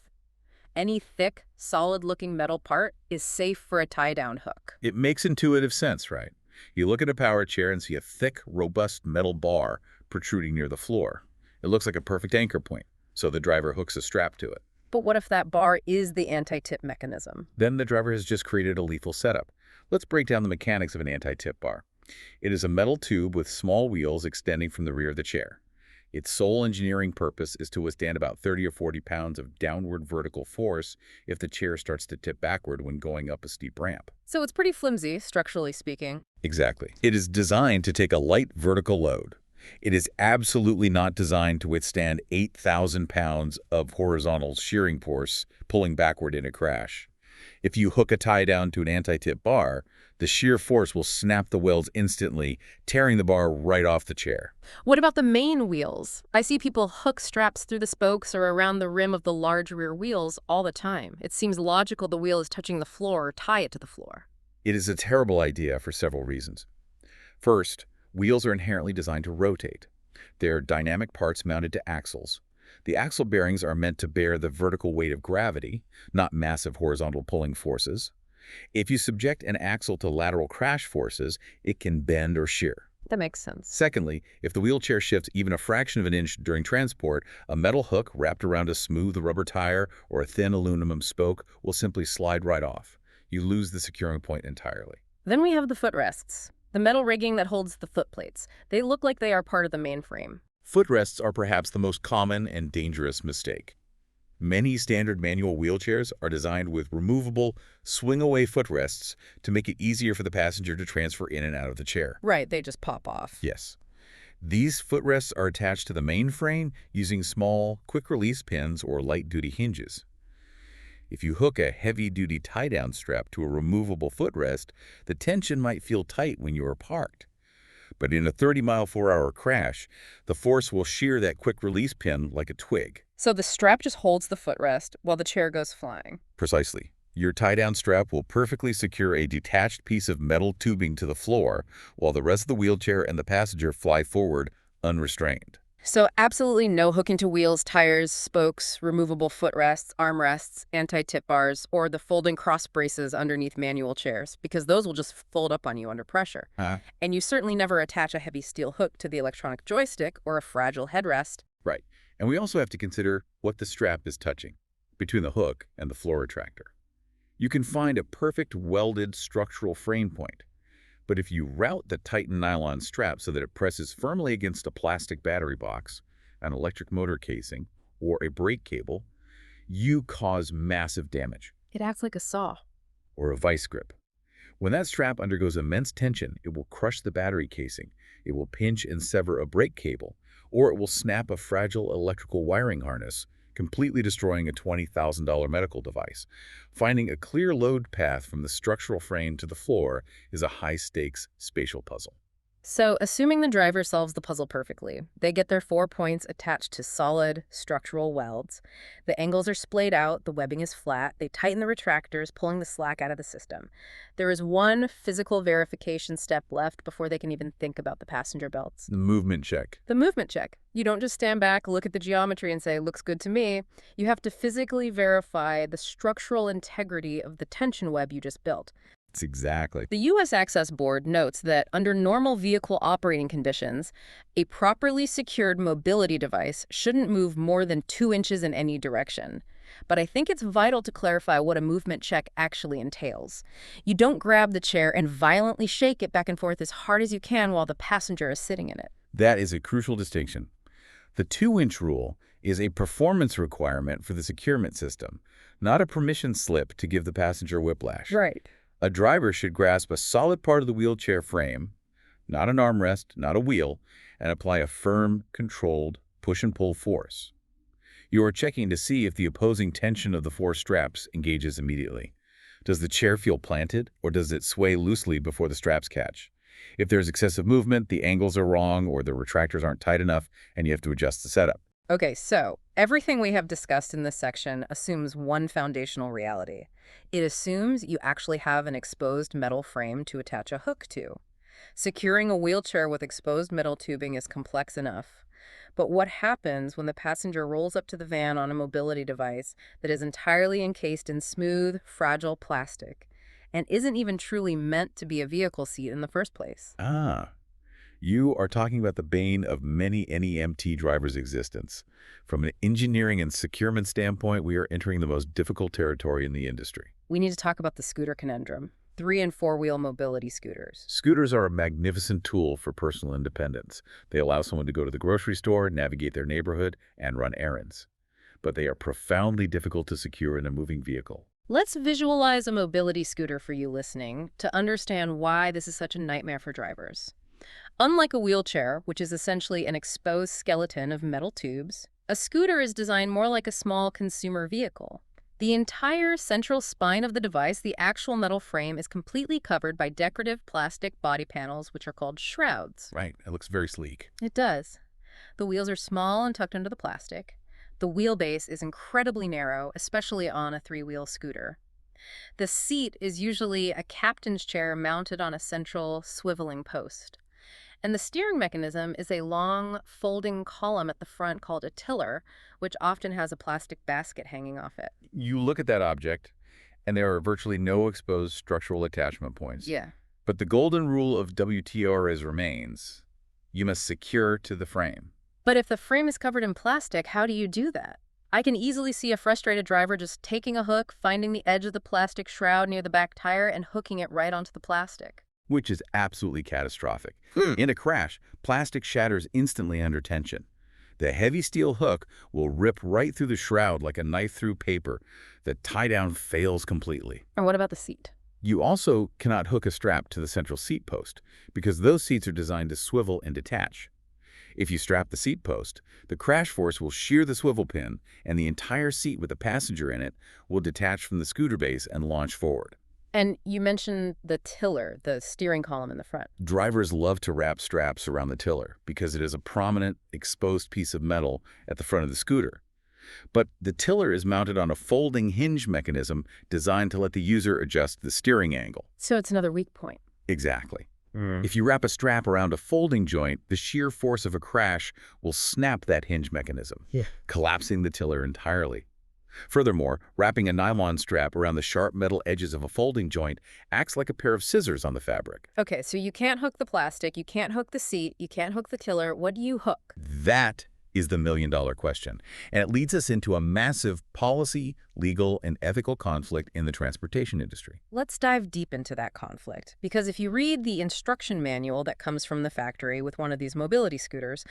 Any thick, solid-looking metal part is safe for a tie-down hook. It makes intuitive sense, right? You look at a power chair and see a thick, robust metal bar protruding near the floor. It looks like a perfect anchor point, so the driver hooks a strap to it. But what if that bar is the anti-tip mechanism? Then the driver has just created a lethal setup. Let's break down the mechanics of an anti-tip bar. It is a metal tube with small wheels extending from the rear of the chair. Its sole engineering purpose is to withstand about 30 or 40 pounds of downward vertical force if the chair starts to tip backward when going up a steep ramp. So it's pretty flimsy, structurally speaking. Exactly. It is designed to take a light vertical load. It is absolutely not designed to withstand 8,000 pounds of horizontal shearing force pulling backward in a crash. If you hook a tie down to an anti-tip bar, the shear force will snap the welds instantly, tearing the bar right off the chair. What about the main wheels? I see people hook straps through the spokes or around the rim of the large rear wheels all the time. It seems logical the wheel is touching the floor or tie it to the floor. It is a terrible idea for several reasons. First, wheels are inherently designed to rotate. They're dynamic parts mounted to axles. The axle bearings are meant to bear the vertical weight of gravity, not massive horizontal pulling forces. If you subject an axle to lateral crash forces, it can bend or shear. That makes sense. Secondly, if the wheelchair shifts even a fraction of an inch during transport, a metal hook wrapped around a smooth rubber tire or a thin aluminum spoke will simply slide right off. You lose the securing point entirely. Then we have the footrests, the metal rigging that holds the foot plates. They look like they are part of the main frame. Footrests are perhaps the most common and dangerous mistake. Many standard manual wheelchairs are designed with removable, swing-away footrests to make it easier for the passenger to transfer in and out of the chair. Right, they just pop off. Yes. These footrests are attached to the main frame using small, quick-release pins or light-duty hinges. If you hook a heavy-duty tie-down strap to a removable footrest, the tension might feel tight when you are parked. But in a 30-mile-per-hour crash, the force will shear that quick-release pin like a twig. So the strap just holds the footrest while the chair goes flying. Precisely. Your tie-down strap will perfectly secure a detached piece of metal tubing to the floor, while the rest of the wheelchair and the passenger fly forward unrestrained. So absolutely no hooking to wheels, tires, spokes, removable footrests, armrests, anti-tip bars, or the folding cross braces underneath manual chairs, because those will just fold up on you under pressure. And you certainly never attach a heavy steel hook to the electronic joystick or a fragile headrest. Right. And we also have to consider what the strap is touching between the hook and the floor retractor. You can find a perfect welded structural frame point, but if you route the Titan nylon strap so that it presses firmly against a plastic battery box, an electric motor casing, or a brake cable, you cause massive damage. It acts like a saw. Or a vice grip. When that strap undergoes immense tension, it will crush the battery casing, it will pinch and sever a brake cable, or it will snap a fragile electrical wiring harness, completely destroying a $20,000 medical device. Finding a clear load path from the structural frame to the floor is a high-stakes spatial puzzle. So, assuming the driver solves the puzzle perfectly, they get their 4 points attached to solid structural welds. The angles are splayed out, the webbing is flat, they tighten the retractors, pulling the slack out of the system. There is one physical verification step left before they can even think about the passenger belts. The movement check. The movement check. You don't just stand back, look at the geometry and say, looks good to me. You have to physically verify the structural integrity of the tension web you just built. It's exactly. The U.S. Access Board notes that under normal vehicle operating conditions, a properly secured mobility device shouldn't move more than 2 inches in any direction. But I think it's vital to clarify what a movement check actually entails. You don't grab the chair and violently shake it back and forth as hard as you can while the passenger is sitting in it. That is a crucial distinction. The 2-inch rule is a performance requirement for the securement system, not a permission slip to give the passenger whiplash. Right. A driver should grasp a solid part of the wheelchair frame, not an armrest, not a wheel, and apply a firm, controlled push and pull force. You are checking to see if the opposing tension of the 4 straps engages immediately. Does the chair feel planted, or does it sway loosely before the straps catch? If there's excessive movement, the angles are wrong, or the retractors aren't tight enough, and you have to adjust the setup. Okay, so everything we have discussed in this section assumes one foundational reality. It assumes you actually have an exposed metal frame to attach a hook to. Securing a wheelchair with exposed metal tubing is complex enough. But what happens when the passenger rolls up to the van on a mobility device that is entirely encased in smooth, fragile plastic and isn't even truly meant to be a vehicle seat in the first place? You are talking about the bane of many NEMT drivers' existence. From an engineering and securement standpoint, we are entering the most difficult territory in the industry. We need to talk about the scooter conundrum. 3- and 4-wheel mobility scooters. Scooters are a magnificent tool for personal independence. They allow someone to go to the grocery store, navigate their neighborhood, and run errands. But they are profoundly difficult to secure in a moving vehicle. Let's visualize a mobility scooter for you listening to understand why this is such a nightmare for drivers. Unlike a wheelchair, which is essentially an exposed skeleton of metal tubes, a scooter is designed more like a small consumer vehicle. The entire central spine of the device, the actual metal frame, is completely covered by decorative plastic body panels, which are called shrouds. Right. It looks very sleek. It does. The wheels are small and tucked under the plastic. The wheelbase is incredibly narrow, especially on a 3-wheel scooter. The seat is usually a captain's chair mounted on a central swiveling post. And the steering mechanism is a long, folding column at the front called a tiller, which often has a plastic basket hanging off it. You look at that object, and there are virtually no exposed structural attachment points. Yeah. But the golden rule of WTORS remains. You must secure to the frame. But if the frame is covered in plastic, how do you do that? I can easily see a frustrated driver just taking a hook, finding the edge of the plastic shroud near the back tire, and hooking it right onto the plastic. Which is absolutely catastrophic. In a crash, plastic shatters instantly under tension. The heavy steel hook will rip right through the shroud like a knife through paper. The tie-down fails completely. Or what about the seat? You also cannot hook a strap to the central seat post because those seats are designed to swivel and detach. If you strap the seat post, the crash force will shear the swivel pin, and the entire seat with the passenger in it will detach from the scooter base and launch forward. And you mentioned the tiller, the steering column in the front. Drivers love to wrap straps around the tiller because it is a prominent, exposed piece of metal at the front of the scooter. But the tiller is mounted on a folding hinge mechanism designed to let the user adjust the steering angle. So it's another weak point. Exactly. If you wrap a strap around a folding joint, the sheer force of a crash will snap that hinge mechanism, collapsing the tiller entirely. Furthermore, wrapping a nylon strap around the sharp metal edges of a folding joint acts like a pair of scissors on the fabric. Okay, so you can't hook the plastic, you can't hook the seat, you can't hook the tiller. What do you hook? That is the million-dollar question, and it leads us into a massive policy, legal, and ethical conflict in the transportation industry. Let's dive deep into that conflict, because if you read the instruction manual that comes from the factory with one of these mobility scooters,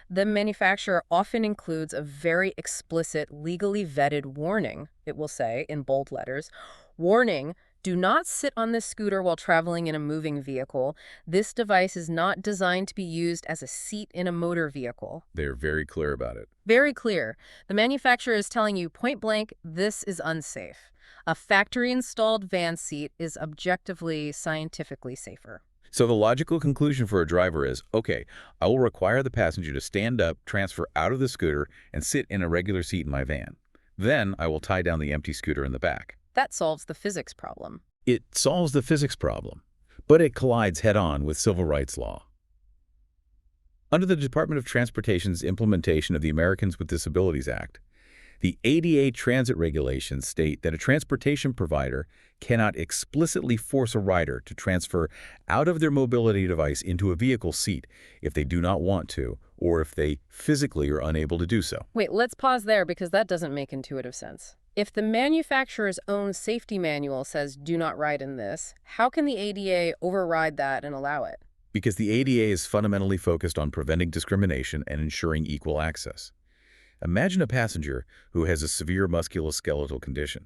the manufacturer often includes a very explicit, legally vetted warning. It will say, in bold letters, "Warning, Do not sit on this scooter while traveling in a moving vehicle. This device is not designed to be used as a seat in a motor vehicle. They're very clear about it. Very clear. The manufacturer is telling you point blank, this is unsafe. A factory-installed van seat is objectively, scientifically safer. So the logical conclusion for a driver is, okay, I will require the passenger to stand up, transfer out of the scooter, and sit in a regular seat in my van. Then I will tie down the empty scooter in the back. That solves the physics problem. It solves the physics problem, but it collides head-on with civil rights law. Under the Department of Transportation's implementation of the Americans with Disabilities Act, the ADA transit regulations state that a transportation provider cannot explicitly force a rider to transfer out of their mobility device into a vehicle seat if they do not want to, or if they physically are unable to do so. Wait, let's pause there because that doesn't make intuitive sense. If the manufacturer's own safety manual says do not ride in this, how can the ADA override that and allow it? Because the ADA is fundamentally focused on preventing discrimination and ensuring equal access. Imagine a passenger who has a severe musculoskeletal condition.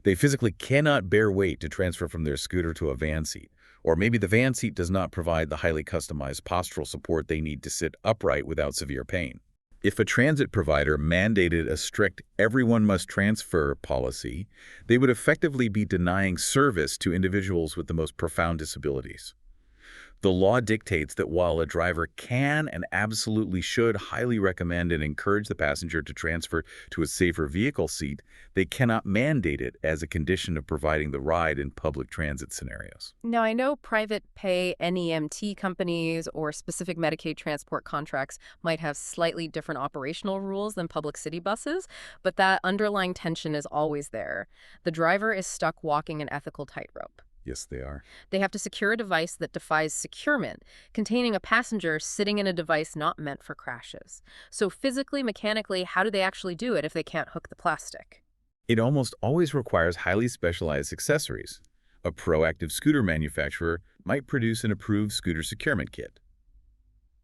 They physically cannot bear weight to transfer from their scooter to a van seat, or maybe the van seat does not provide the highly customized postural support they need to sit upright without severe pain. If a transit provider mandated a strict everyone must transfer policy, they would effectively be denying service to individuals with the most profound disabilities. The law dictates that while a driver can and absolutely should highly recommend and encourage the passenger to transfer to a safer vehicle seat, they cannot mandate it as a condition of providing the ride in public transit scenarios. Now, I know private pay NEMT companies or specific Medicaid transport contracts might have slightly different operational rules than public city buses, but that underlying tension is always there. The driver is stuck walking an ethical tightrope. Yes, they are. They have to secure a device that defies securement, containing a passenger sitting in a device not meant for crashes. So physically, mechanically, how do they actually do it if they can't hook the plastic? It almost always requires highly specialized accessories. A proactive scooter manufacturer might produce an approved scooter securement kit.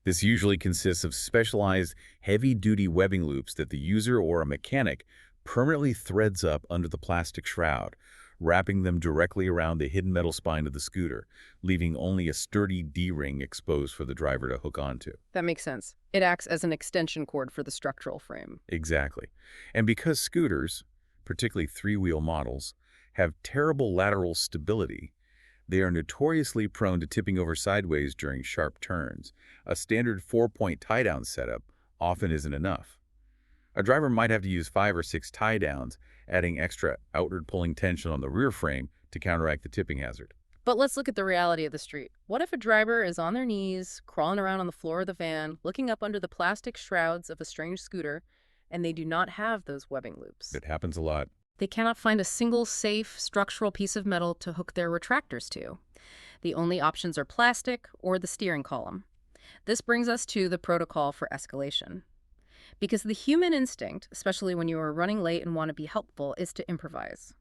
This usually consists of specialized, heavy-duty webbing loops that the user or a mechanic permanently threads up under the plastic shroud, wrapping them directly around the hidden metal spine of the scooter, leaving only a sturdy D-ring exposed for the driver to hook onto. That makes sense. It acts as an extension cord for the structural frame. Exactly. And because scooters, particularly three-wheel models, have terrible lateral stability, they are notoriously prone to tipping over sideways during sharp turns. A standard 4-point tie-down setup often isn't enough. A driver might have to use 5 or 6 tie-downs, adding extra outward pulling tension on the rear frame to counteract the tipping hazard. But let's look at the reality of the street. What if a driver is on their knees, crawling around on the floor of the van, looking up under the plastic shrouds of a strange scooter, and they do not have those webbing loops? It happens a lot. They cannot find a single safe structural piece of metal to hook their retractors to. The only options are plastic or the steering column. This brings us to the protocol for escalation. Because the human instinct, especially when you are running late and want to be helpful, is to improvise.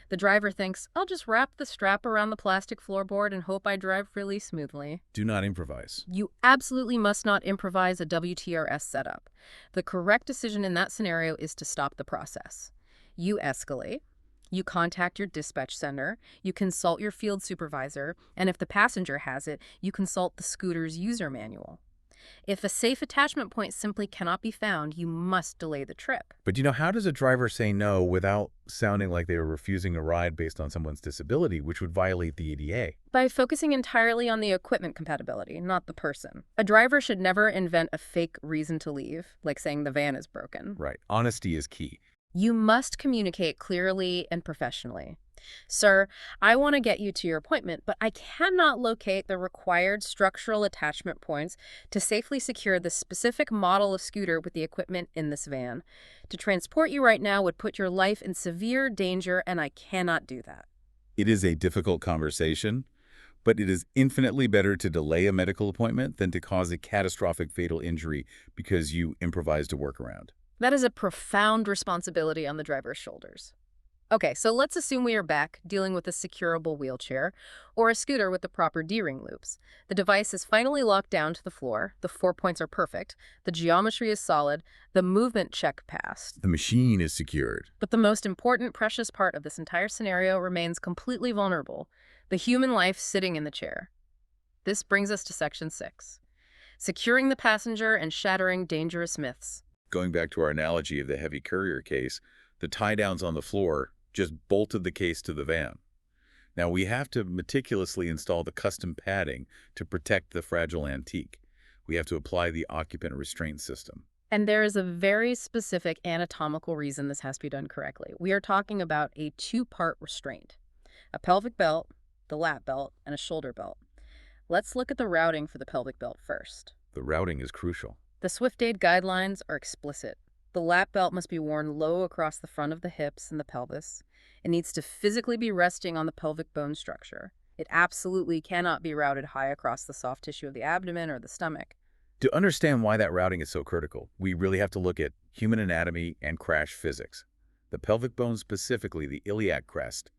The driver thinks, I'll just wrap the strap around the plastic floorboard and hope I drive really smoothly. Do not improvise. You absolutely must not improvise a WTRS setup. The correct decision in that scenario is to stop the process. You escalate. You contact your dispatch center, you consult your field supervisor, and if the passenger has it, you consult the scooter's user manual. If a safe attachment point simply cannot be found, you must delay the trip. But how does a driver say no without sounding like they are refusing a ride based on someone's disability, which would violate the ADA? By focusing entirely on the equipment compatibility, not the person. A driver should never invent a fake reason to leave, like saying the van is broken. Right. Honesty is key. You must communicate clearly and professionally. Sir, I want to get you to your appointment, but I cannot locate the required structural attachment points to safely secure the specific model of scooter with the equipment in this van. To transport you right now would put your life in severe danger, and I cannot do that. It is a difficult conversation, but it is infinitely better to delay a medical appointment than to cause a catastrophic fatal injury because you improvised a workaround. That is a profound responsibility on the driver's shoulders. Okay, so let's assume we are back dealing with a securable wheelchair or a scooter with the proper D-ring loops. The device is finally locked down to the floor, the 4 points are perfect, the geometry is solid, the movement check passed. The machine is secured. But the most important, precious part of this entire scenario remains completely vulnerable, the human life sitting in the chair. This brings us to Section 6, securing the passenger and shattering dangerous myths. Going back to our analogy of the heavy courier case, the tie-downs on the floor just bolted the case to the van. Now we have to meticulously install the custom padding to protect the fragile antique. We have to apply the occupant restraint system. And there is a very specific anatomical reason this has to be done correctly. We are talking about a two-part restraint, a pelvic belt, the lap belt, and a shoulder belt. Let's look at the routing for the pelvic belt first. The routing is crucial. The SwiftAid guidelines are explicit. The lap belt must be worn low across the front of the hips and the pelvis. It needs to physically be resting on the pelvic bone structure. It absolutely cannot be routed high across the soft tissue of the abdomen or the stomach. To understand why that routing is so critical, we really have to look at human anatomy and crash physics. The pelvic bone, specifically the iliac crest,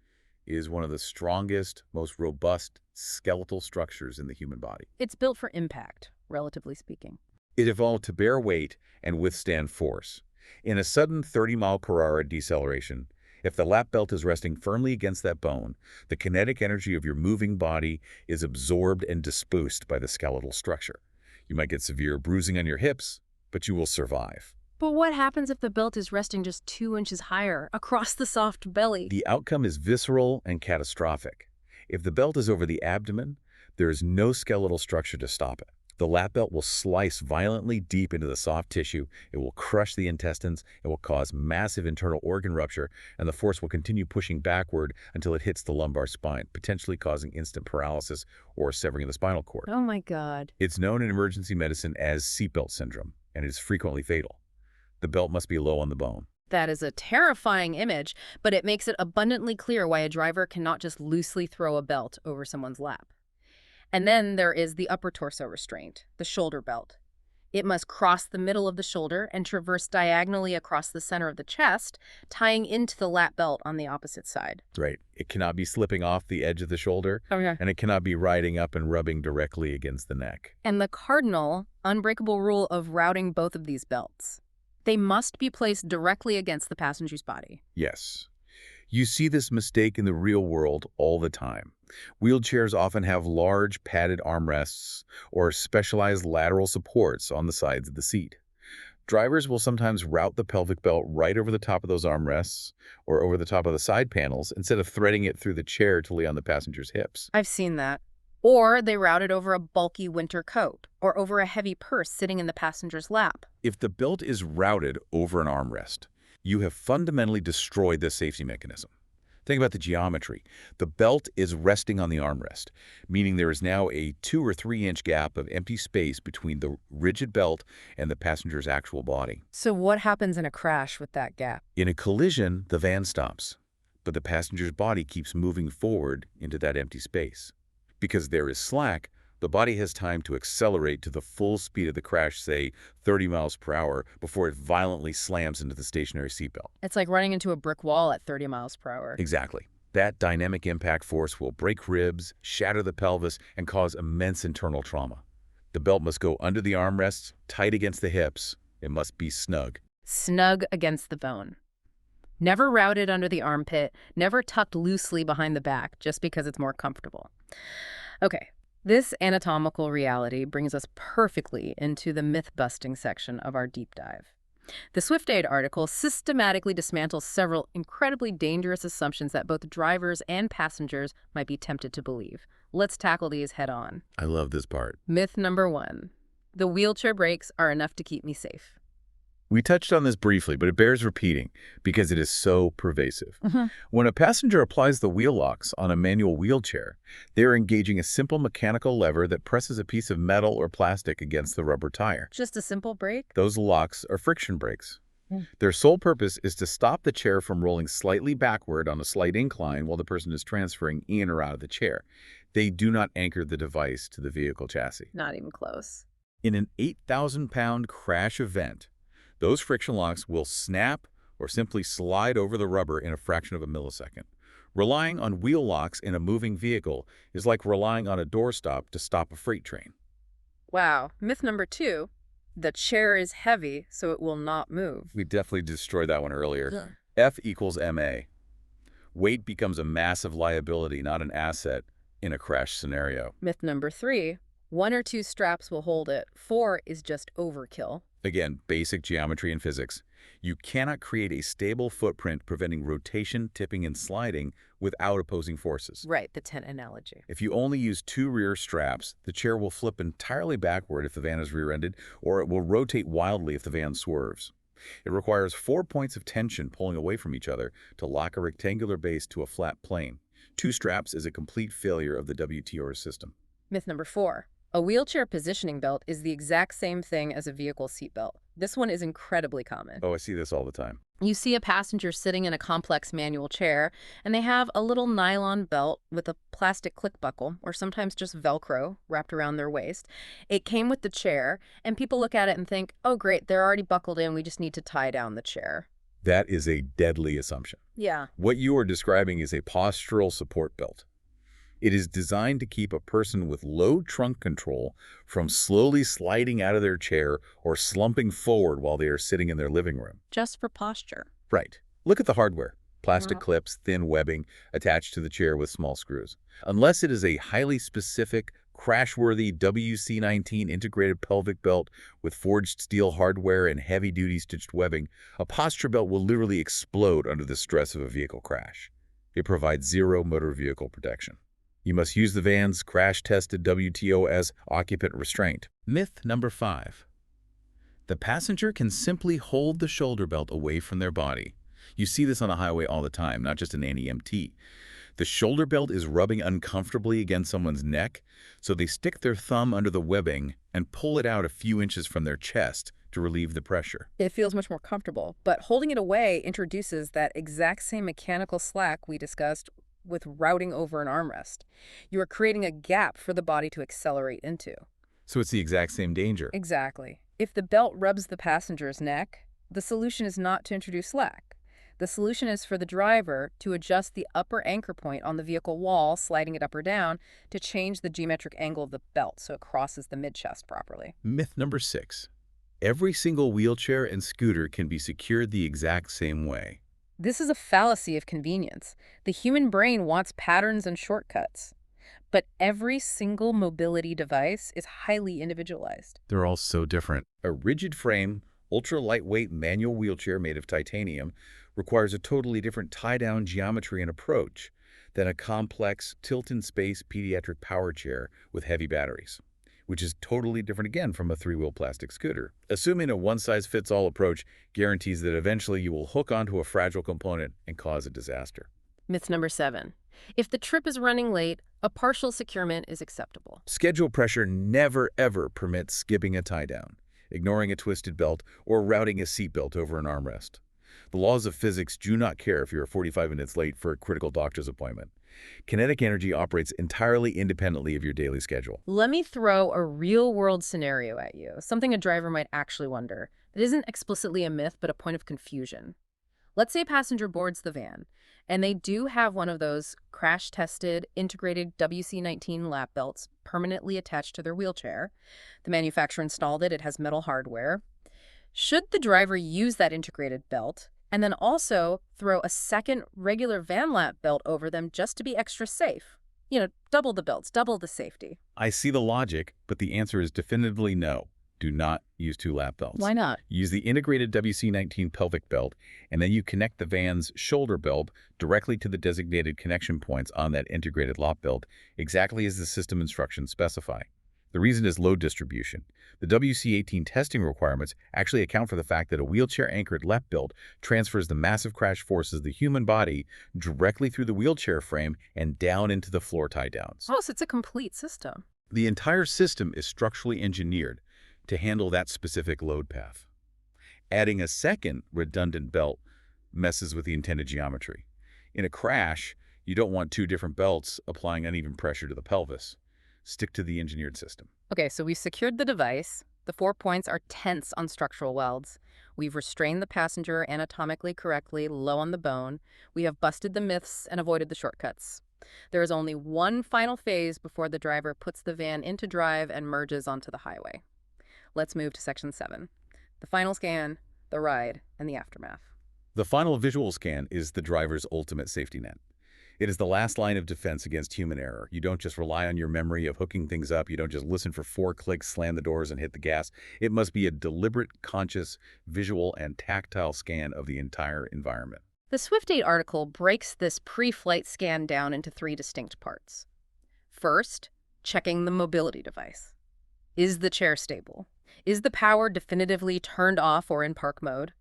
is one of the strongest, most robust skeletal structures in the human body. It's built for impact, relatively speaking. It evolved to bear weight and withstand force. In a sudden 30-mile-per-hour deceleration, if the lap belt is resting firmly against that bone, the kinetic energy of your moving body is absorbed and dispersed by the skeletal structure. You might get severe bruising on your hips, but you will survive. But what happens if the belt is resting just 2 inches higher, across the soft belly? The outcome is visceral and catastrophic. If the belt is over the abdomen, there is no skeletal structure to stop it. The lap belt will slice violently deep into the soft tissue, it will crush the intestines, it will cause massive internal organ rupture, and the force will continue pushing backward until it hits the lumbar spine, potentially causing instant paralysis or severing the spinal cord. Oh my God. It's known in emergency medicine as seatbelt syndrome, and it is frequently fatal. The belt must be low on the bone. That is a terrifying image, but it makes it abundantly clear why a driver cannot just loosely throw a belt over someone's lap. And then there is the upper torso restraint, the shoulder belt. It must cross the middle of the shoulder and traverse diagonally across the center of the chest, tying into the lap belt on the opposite side. Right. It cannot be slipping off the edge of the shoulder, Okay. and it cannot be riding up and rubbing directly against the neck. And the cardinal, unbreakable rule of routing both of these belts. They must be placed directly against the passenger's body. Yes. You see this mistake in the real world all the time. Wheelchairs often have large padded armrests or specialized lateral supports on the sides of the seat. Drivers will sometimes route the pelvic belt right over the top of those armrests or over the top of the side panels instead of threading it through the chair to lay on the passenger's hips. I've seen that. Or they route it over a bulky winter coat or over a heavy purse sitting in the passenger's lap. If the belt is routed over an armrest, you have fundamentally destroyed the safety mechanism. Think about the geometry. The belt is resting on the armrest, meaning there is now a 2 or 3 inch gap of empty space between the rigid belt and the passenger's actual body. So what happens in a crash with that gap? In a collision, the van stops, but the passenger's body keeps moving forward into that empty space. Because there is slack, the body has time to accelerate to the full speed of the crash, say 30 miles per hour, before it violently slams into the stationary seatbelt. It's like running into a brick wall at 30 miles per hour. Exactly. That dynamic impact force will break ribs, shatter the pelvis, and cause immense internal trauma. The belt must go under the armrests, tight against the hips. It must be snug. Snug against the bone. Never routed under the armpit, never tucked loosely behind the back just because it's more comfortable. Okay. This anatomical reality brings us perfectly into the myth-busting section of our deep dive. The SwiftAid article systematically dismantles several incredibly dangerous assumptions that both drivers and passengers might be tempted to believe. Let's tackle these head-on. I love this part. Myth number 1. The wheelchair brakes are enough to keep me safe. We touched on this briefly, but it bears repeating because it is so pervasive. When a passenger applies the wheel locks on a manual wheelchair, they are engaging a simple mechanical lever that presses a piece of metal or plastic against the rubber tire. Just a simple brake? Those locks are friction brakes. Their sole purpose is to stop the chair from rolling slightly backward on a slight incline while the person is transferring in or out of the chair. They do not anchor the device to the vehicle chassis. Not even close. In an 8,000-pound crash event, those friction locks will snap, or simply slide over the rubber in a fraction of a millisecond. Relying on wheel locks in a moving vehicle is like relying on a doorstop to stop a freight train. Wow. Myth number 2, the chair is heavy, so it will not move. We definitely destroyed that one earlier. Yeah. F equals MA. Weight becomes a massive liability, not an asset, in a crash scenario. Myth number 3, 1 or 2 straps will hold it. 4 is just overkill. Again, basic geometry and physics. You cannot create a stable footprint preventing rotation, tipping, and sliding without opposing forces. Right, the tent analogy. If you only use 2 rear straps, the chair will flip entirely backward if the van is rear-ended, or it will rotate wildly if the van swerves. It requires 4 points of tension pulling away from each other to lock a rectangular base to a flat plane. 2 straps is a complete failure of the WTO system. Myth number 4, a wheelchair positioning belt is the exact same thing as a vehicle seatbelt. This one is incredibly common. Oh, I see this all the time. You see a passenger sitting in a complex manual chair, and they have a little nylon belt with a plastic click buckle, or sometimes just Velcro, wrapped around their waist. It came with the chair, and people look at it and think, oh great, they're already buckled in, we just need to tie down the chair. That is a deadly assumption. Yeah. What you are describing is a postural support belt. It is designed to keep a person with low trunk control from slowly sliding out of their chair or slumping forward while they are sitting in their living room. Just for posture. Right. Look at the hardware. Plastic clips, thin webbing, attached to the chair with small screws. Unless it is a highly specific, crash-worthy WC-19 integrated pelvic belt with forged steel hardware and heavy-duty stitched webbing, a posture belt will literally explode under the stress of a vehicle crash. It provides zero motor vehicle protection. You must use the van's crash-tested WTO as occupant restraint. Myth number 5. The passenger can simply hold the shoulder belt away from their body. You see this on the highway all the time, not just in NEMT. The shoulder belt is rubbing uncomfortably against someone's neck, so they stick their thumb under the webbing and pull it out a few inches from their chest to relieve the pressure. It feels much more comfortable, but holding it away introduces that exact same mechanical slack we discussed with routing over an armrest. You are creating a gap for the body to accelerate into. So it's the exact same danger. Exactly. If the belt rubs the passenger's neck, the solution is not to introduce slack. The solution is for the driver to adjust the upper anchor point on the vehicle wall, sliding it up or down, to change the geometric angle of the belt so it crosses the mid-chest properly. Myth number 6. Every single wheelchair and scooter can be secured the exact same way. This is a fallacy of convenience. The human brain wants patterns and shortcuts. But every single mobility device is highly individualized. They're all so different. A rigid frame, ultra-lightweight manual wheelchair made of titanium requires a totally different tie-down geometry and approach than a complex tilt-in-space pediatric power chair with heavy batteries, which is totally different again from a 3-wheel plastic scooter. Assuming a one-size-fits-all approach guarantees that eventually you will hook onto a fragile component and cause a disaster. Myth number 7. If the trip is running late, a partial securement is acceptable. Schedule pressure never, ever permits skipping a tie-down, ignoring a twisted belt, or routing a seatbelt over an armrest. The laws of physics do not care if you're 45 minutes late for a critical doctor's appointment. Kinetic energy operates entirely independently of your daily schedule. Let me throw a real-world scenario at you, something a driver might actually wonder. It isn't explicitly a myth, but a point of confusion. Let's say a passenger boards the van, and they do have one of those crash-tested, integrated WC-19 lap belts permanently attached to their wheelchair. The manufacturer installed it. It has metal hardware. Should the driver use that integrated belt and then also throw a second regular van lap belt over them just to be extra safe? You know, double the belts, double the safety. I see the logic, but the answer is definitively no. Do not use 2 lap belts. Why not? Use the integrated WC-19 pelvic belt, and then you connect the van's shoulder belt directly to the designated connection points on that integrated lap belt, exactly as the system instructions specify. The reason is load distribution. The WC-18 testing requirements actually account for the fact that a wheelchair-anchored lap belt transfers the massive crash forces of the human body directly through the wheelchair frame and down into the floor tie-downs. Oh, so it's a complete system. The entire system is structurally engineered to handle that specific load path. Adding a second redundant belt messes with the intended geometry. In a crash, you don't want 2 different belts applying uneven pressure to the pelvis. Stick to the engineered system. Okay, so we've secured the device. The 4 points are tense on structural welds. We've restrained the passenger anatomically correctly, low on the bone. We have busted the myths and avoided the shortcuts. There is only one final phase before the driver puts the van into drive and merges onto the highway. Let's move to Section 7. The final scan, the ride, and the aftermath. The final visual scan is the driver's ultimate safety net. It is the last line of defense against human error. You don't just rely on your memory of hooking things up. You don't just listen for 4 clicks, slam the doors, and hit the gas. It must be a deliberate, conscious, visual, and tactile scan of the entire environment. The SwiftAid article breaks this pre-flight scan down into 3 distinct parts. First, checking the mobility device. Is the chair stable? Is the power definitively turned off or in park mode?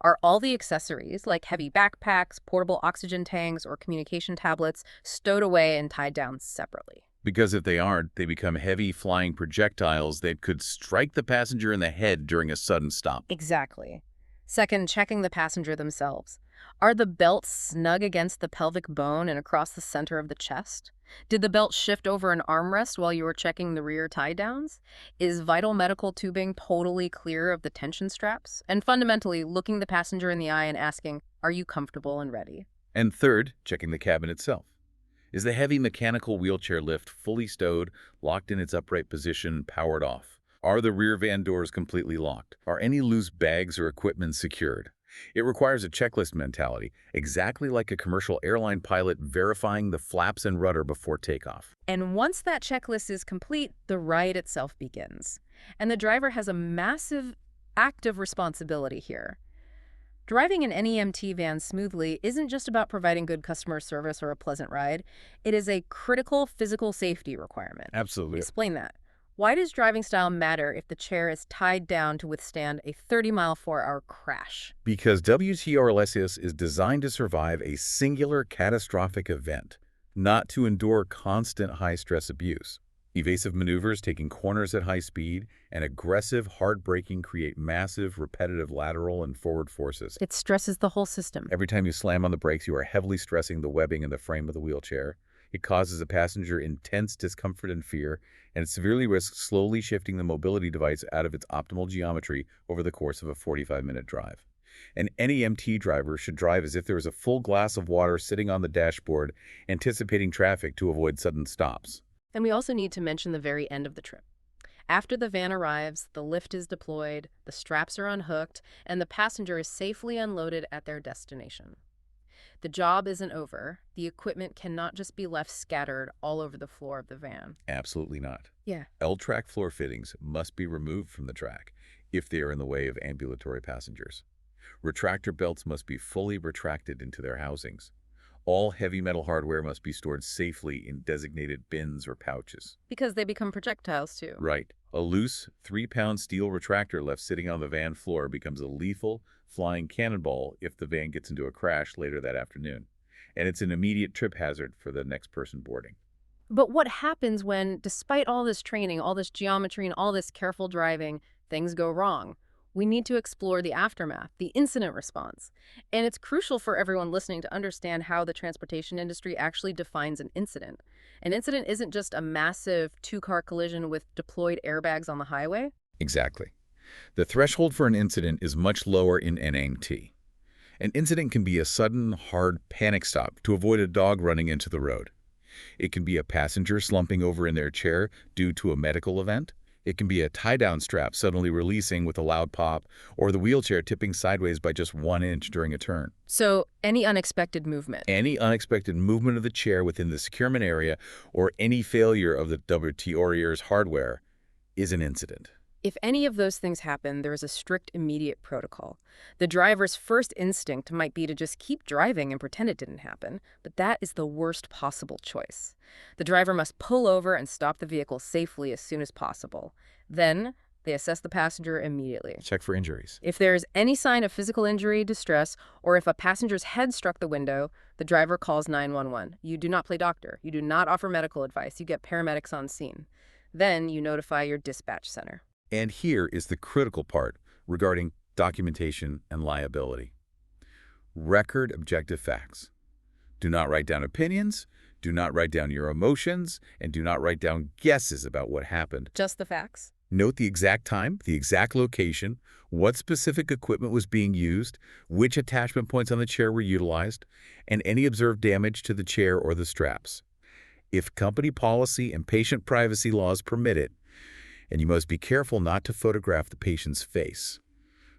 Are all the accessories, like heavy backpacks, portable oxygen tanks, or communication tablets, stowed away and tied down separately? Because if they aren't, they become heavy flying projectiles that could strike the passenger in the head during a sudden stop. Exactly. Second, checking the passenger themselves. Are the belts snug against the pelvic bone and across the center of the chest? Did the belt shift over an armrest while you were checking the rear tie-downs? Is vital medical tubing totally clear of the tension straps? And fundamentally, looking the passenger in the eye and asking, are you comfortable and ready? And third, checking the cabin itself. Is the heavy mechanical wheelchair lift fully stowed, locked in its upright position, powered off? Are the rear van doors completely locked? Are any loose bags or equipment secured? It requires a checklist mentality, exactly like a commercial airline pilot verifying the flaps and rudder before takeoff. And once that checklist is complete, the ride itself begins. And the driver has a massive active responsibility here. Driving an NEMT van smoothly isn't just about providing good customer service or a pleasant ride. It is a critical physical safety requirement. Absolutely. Explain that. Why does driving style matter if the chair is tied down to withstand a 30-mile-per-hour crash? Because WTRLSS is designed to survive a singular catastrophic event, not to endure constant high-stress abuse. Evasive maneuvers, taking corners at high speed, and aggressive hard braking create massive, repetitive lateral and forward forces. It stresses the whole system. Every time you slam on the brakes, you are heavily stressing the webbing in the frame of the wheelchair. It causes a passenger intense discomfort and fear, and it severely risks slowly shifting the mobility device out of its optimal geometry over the course of a 45-minute drive. An NEMT driver should drive as if there is a full glass of water sitting on the dashboard, anticipating traffic to avoid sudden stops. And we also need to mention the very end of the trip. After the van arrives, the lift is deployed, the straps are unhooked, and the passenger is safely unloaded at their destination. The job isn't over. The equipment cannot just be left scattered all over the floor of the van. Absolutely not. Yeah. L-track floor fittings must be removed from the track if they are in the way of ambulatory passengers. Retractor belts must be fully retracted into their housings. All heavy metal hardware must be stored safely in designated bins or pouches. Because they become projectiles, too. Right. A loose, 3-pound steel retractor left sitting on the van floor becomes a lethal, flying cannonball if the van gets into a crash later that afternoon. And it's an immediate trip hazard for the next person boarding. But what happens when, despite all this training, all this geometry, and all this careful driving, things go wrong? We need to explore the aftermath, the incident response. And it's crucial for everyone listening to understand how the transportation industry actually defines an incident. An incident isn't just a massive 2-car collision with deployed airbags on the highway. Exactly. The threshold for an incident is much lower in NEMT. An incident can be a sudden, hard panic stop to avoid a dog running into the road. It can be a passenger slumping over in their chair due to a medical event. It can be a tie-down strap suddenly releasing with a loud pop, or the wheelchair tipping sideways by just 1 inch during a turn. So, any unexpected movement. Any unexpected movement of the chair within the securement area or any failure of the WTRLSS hardware is an incident. If any of those things happen, there is a strict immediate protocol. The driver's first instinct might be to just keep driving and pretend it didn't happen, but that is the worst possible choice. The driver must pull over and stop the vehicle safely as soon as possible. Then, they assess the passenger immediately. Check for injuries. If there is any sign of physical injury, distress, or if a passenger's head struck the window, the driver calls 911. You do not play doctor. You do not offer medical advice. You get paramedics on scene. Then, you notify your dispatch center. And here is the critical part regarding documentation and liability. Record objective facts. Do not write down opinions, do not write down your emotions, and do not write down guesses about what happened. Just the facts? Note the exact time, the exact location, what specific equipment was being used, which attachment points on the chair were utilized, and any observed damage to the chair or the straps. If company policy and patient privacy laws permit it, and you must be careful not to photograph the patient's face.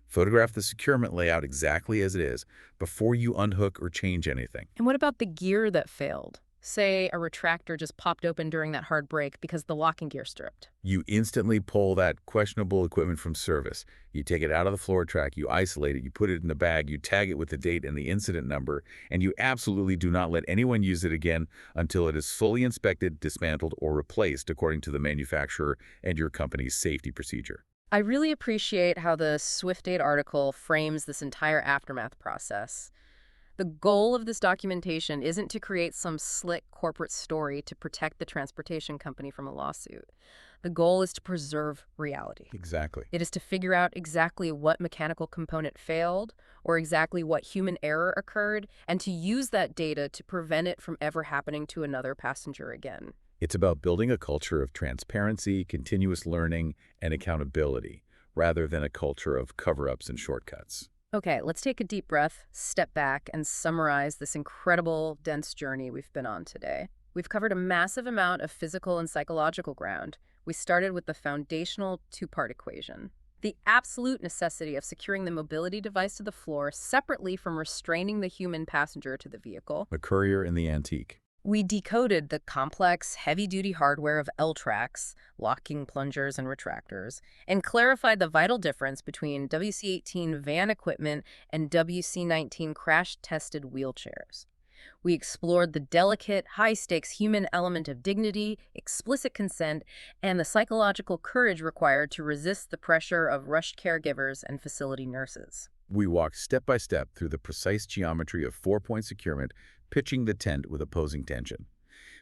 Photograph the securement layout exactly as it is before you unhook or change anything. And what about the gear that failed? Say a retractor just popped open during that hard break because the locking gear stripped. You instantly pull that questionable equipment from service. You take it out of the floor track, you isolate it, you put it in a bag, you tag it with the date and the incident number, and you absolutely do not let anyone use it again until it is fully inspected, dismantled, or replaced according to the manufacturer and your company's safety procedure. I really appreciate how the SwiftAid article frames this entire aftermath process. The goal of this documentation isn't to create some slick corporate story to protect the transportation company from a lawsuit. The goal is to preserve reality. Exactly. It is to figure out exactly what mechanical component failed or exactly what human error occurred and to use that data to prevent it from ever happening to another passenger again. It's about building a culture of transparency, continuous learning, and accountability, rather than a culture of cover-ups and shortcuts. Okay, let's take a deep breath, step back, and summarize this incredible, dense journey we've been on today. We've covered a massive amount of physical and psychological ground. We started with the foundational two-part equation. The absolute necessity of securing the mobility device to the floor separately from restraining the human passenger to the vehicle. The courier and the antique. We decoded the complex, heavy-duty hardware of L-tracks, locking plungers and retractors, and clarified the vital difference between WC-18 van equipment and WC-19 crash-tested wheelchairs. We explored the delicate, high-stakes human element of dignity, explicit consent, and the psychological courage required to resist the pressure of rushed caregivers and facility nurses. We walked step by step through the precise geometry of four-point securement, pitching the tent with opposing tension.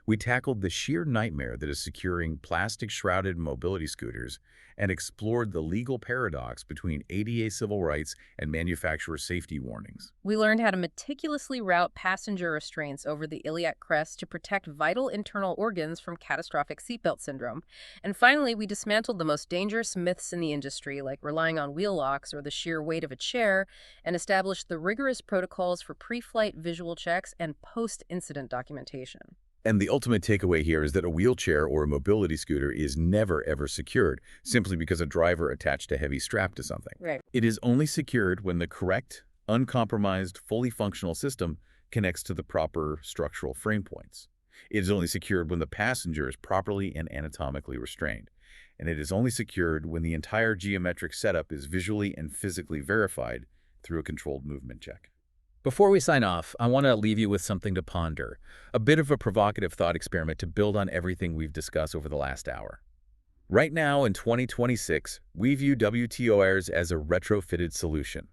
We tackled the sheer nightmare that is securing plastic-shrouded mobility scooters and explored the legal paradox between ADA civil rights and manufacturer safety warnings. We learned how to meticulously route passenger restraints over the iliac crest to protect vital internal organs from catastrophic seatbelt syndrome. And finally, we dismantled the most dangerous myths in the industry, like relying on wheel locks or the sheer weight of a chair, and established the rigorous protocols for pre-flight visual checks and post-incident documentation. And the ultimate takeaway here is that a wheelchair or a mobility scooter is never, ever secured simply because a driver attached a heavy strap to something. Right. It is only secured when the correct, uncompromised, fully functional system connects to the proper structural frame points. It is only secured when the passenger is properly and anatomically restrained. And it is only secured when the entire geometric setup is visually and physically verified through a controlled movement check. Before we sign off, I want to leave you with something to ponder, a bit of a provocative thought experiment to build on everything we've discussed over the last hour. Right now, in 2026, we view WTORs as a retrofitted solution.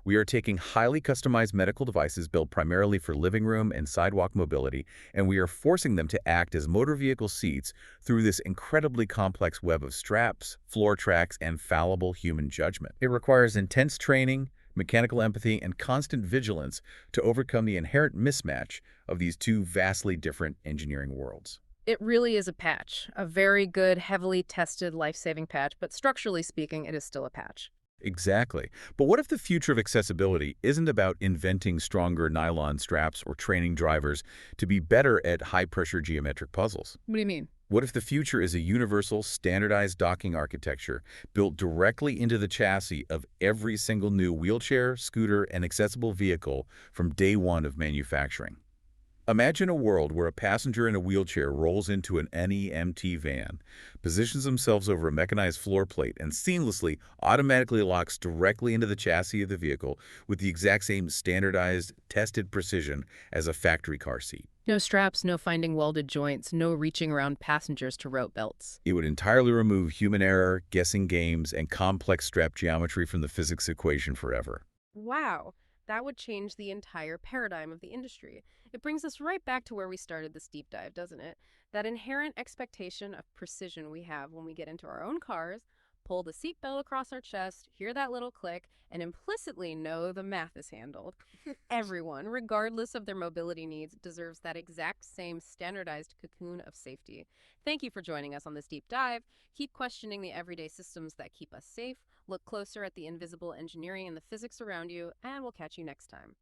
We are taking highly customized medical devices built primarily for living room and sidewalk mobility, and we are forcing them to act as motor vehicle seats through this incredibly complex web of straps, floor tracks, and fallible human judgment. It requires intense training, mechanical empathy, and constant vigilance to overcome the inherent mismatch of these two vastly different engineering worlds. It really is a patch, a very good, heavily tested, life-saving patch, but structurally speaking, it is still a patch. Exactly. But what if the future of accessibility isn't about inventing stronger nylon straps or training drivers to be better at high-pressure geometric puzzles? What do you mean? What if the future is a universal, standardized docking architecture built directly into the chassis of every single new wheelchair, scooter, and accessible vehicle from day one of manufacturing? Imagine a world where a passenger in a wheelchair rolls into an NEMT van, positions themselves over a mechanized floor plate, and seamlessly, automatically locks directly into the chassis of the vehicle with the exact same standardized, tested precision as a factory car seat. No straps, no finding welded joints, no reaching around passengers to rope belts. It would entirely remove human error, guessing games, and complex strap geometry from the physics equation forever. Wow, that would change the entire paradigm of the industry. It brings us right back to where we started this deep dive, doesn't it? That inherent expectation of precision we have when we get into our own cars, pull the seatbelt across our chest, hear that little click, and implicitly know the math is handled. Everyone, regardless of their mobility needs, deserves that exact same standardized cocoon of safety. Thank you for joining us on this deep dive. Keep questioning the everyday systems that keep us safe, look closer at the invisible engineering and the physics around you, and we'll catch you next time.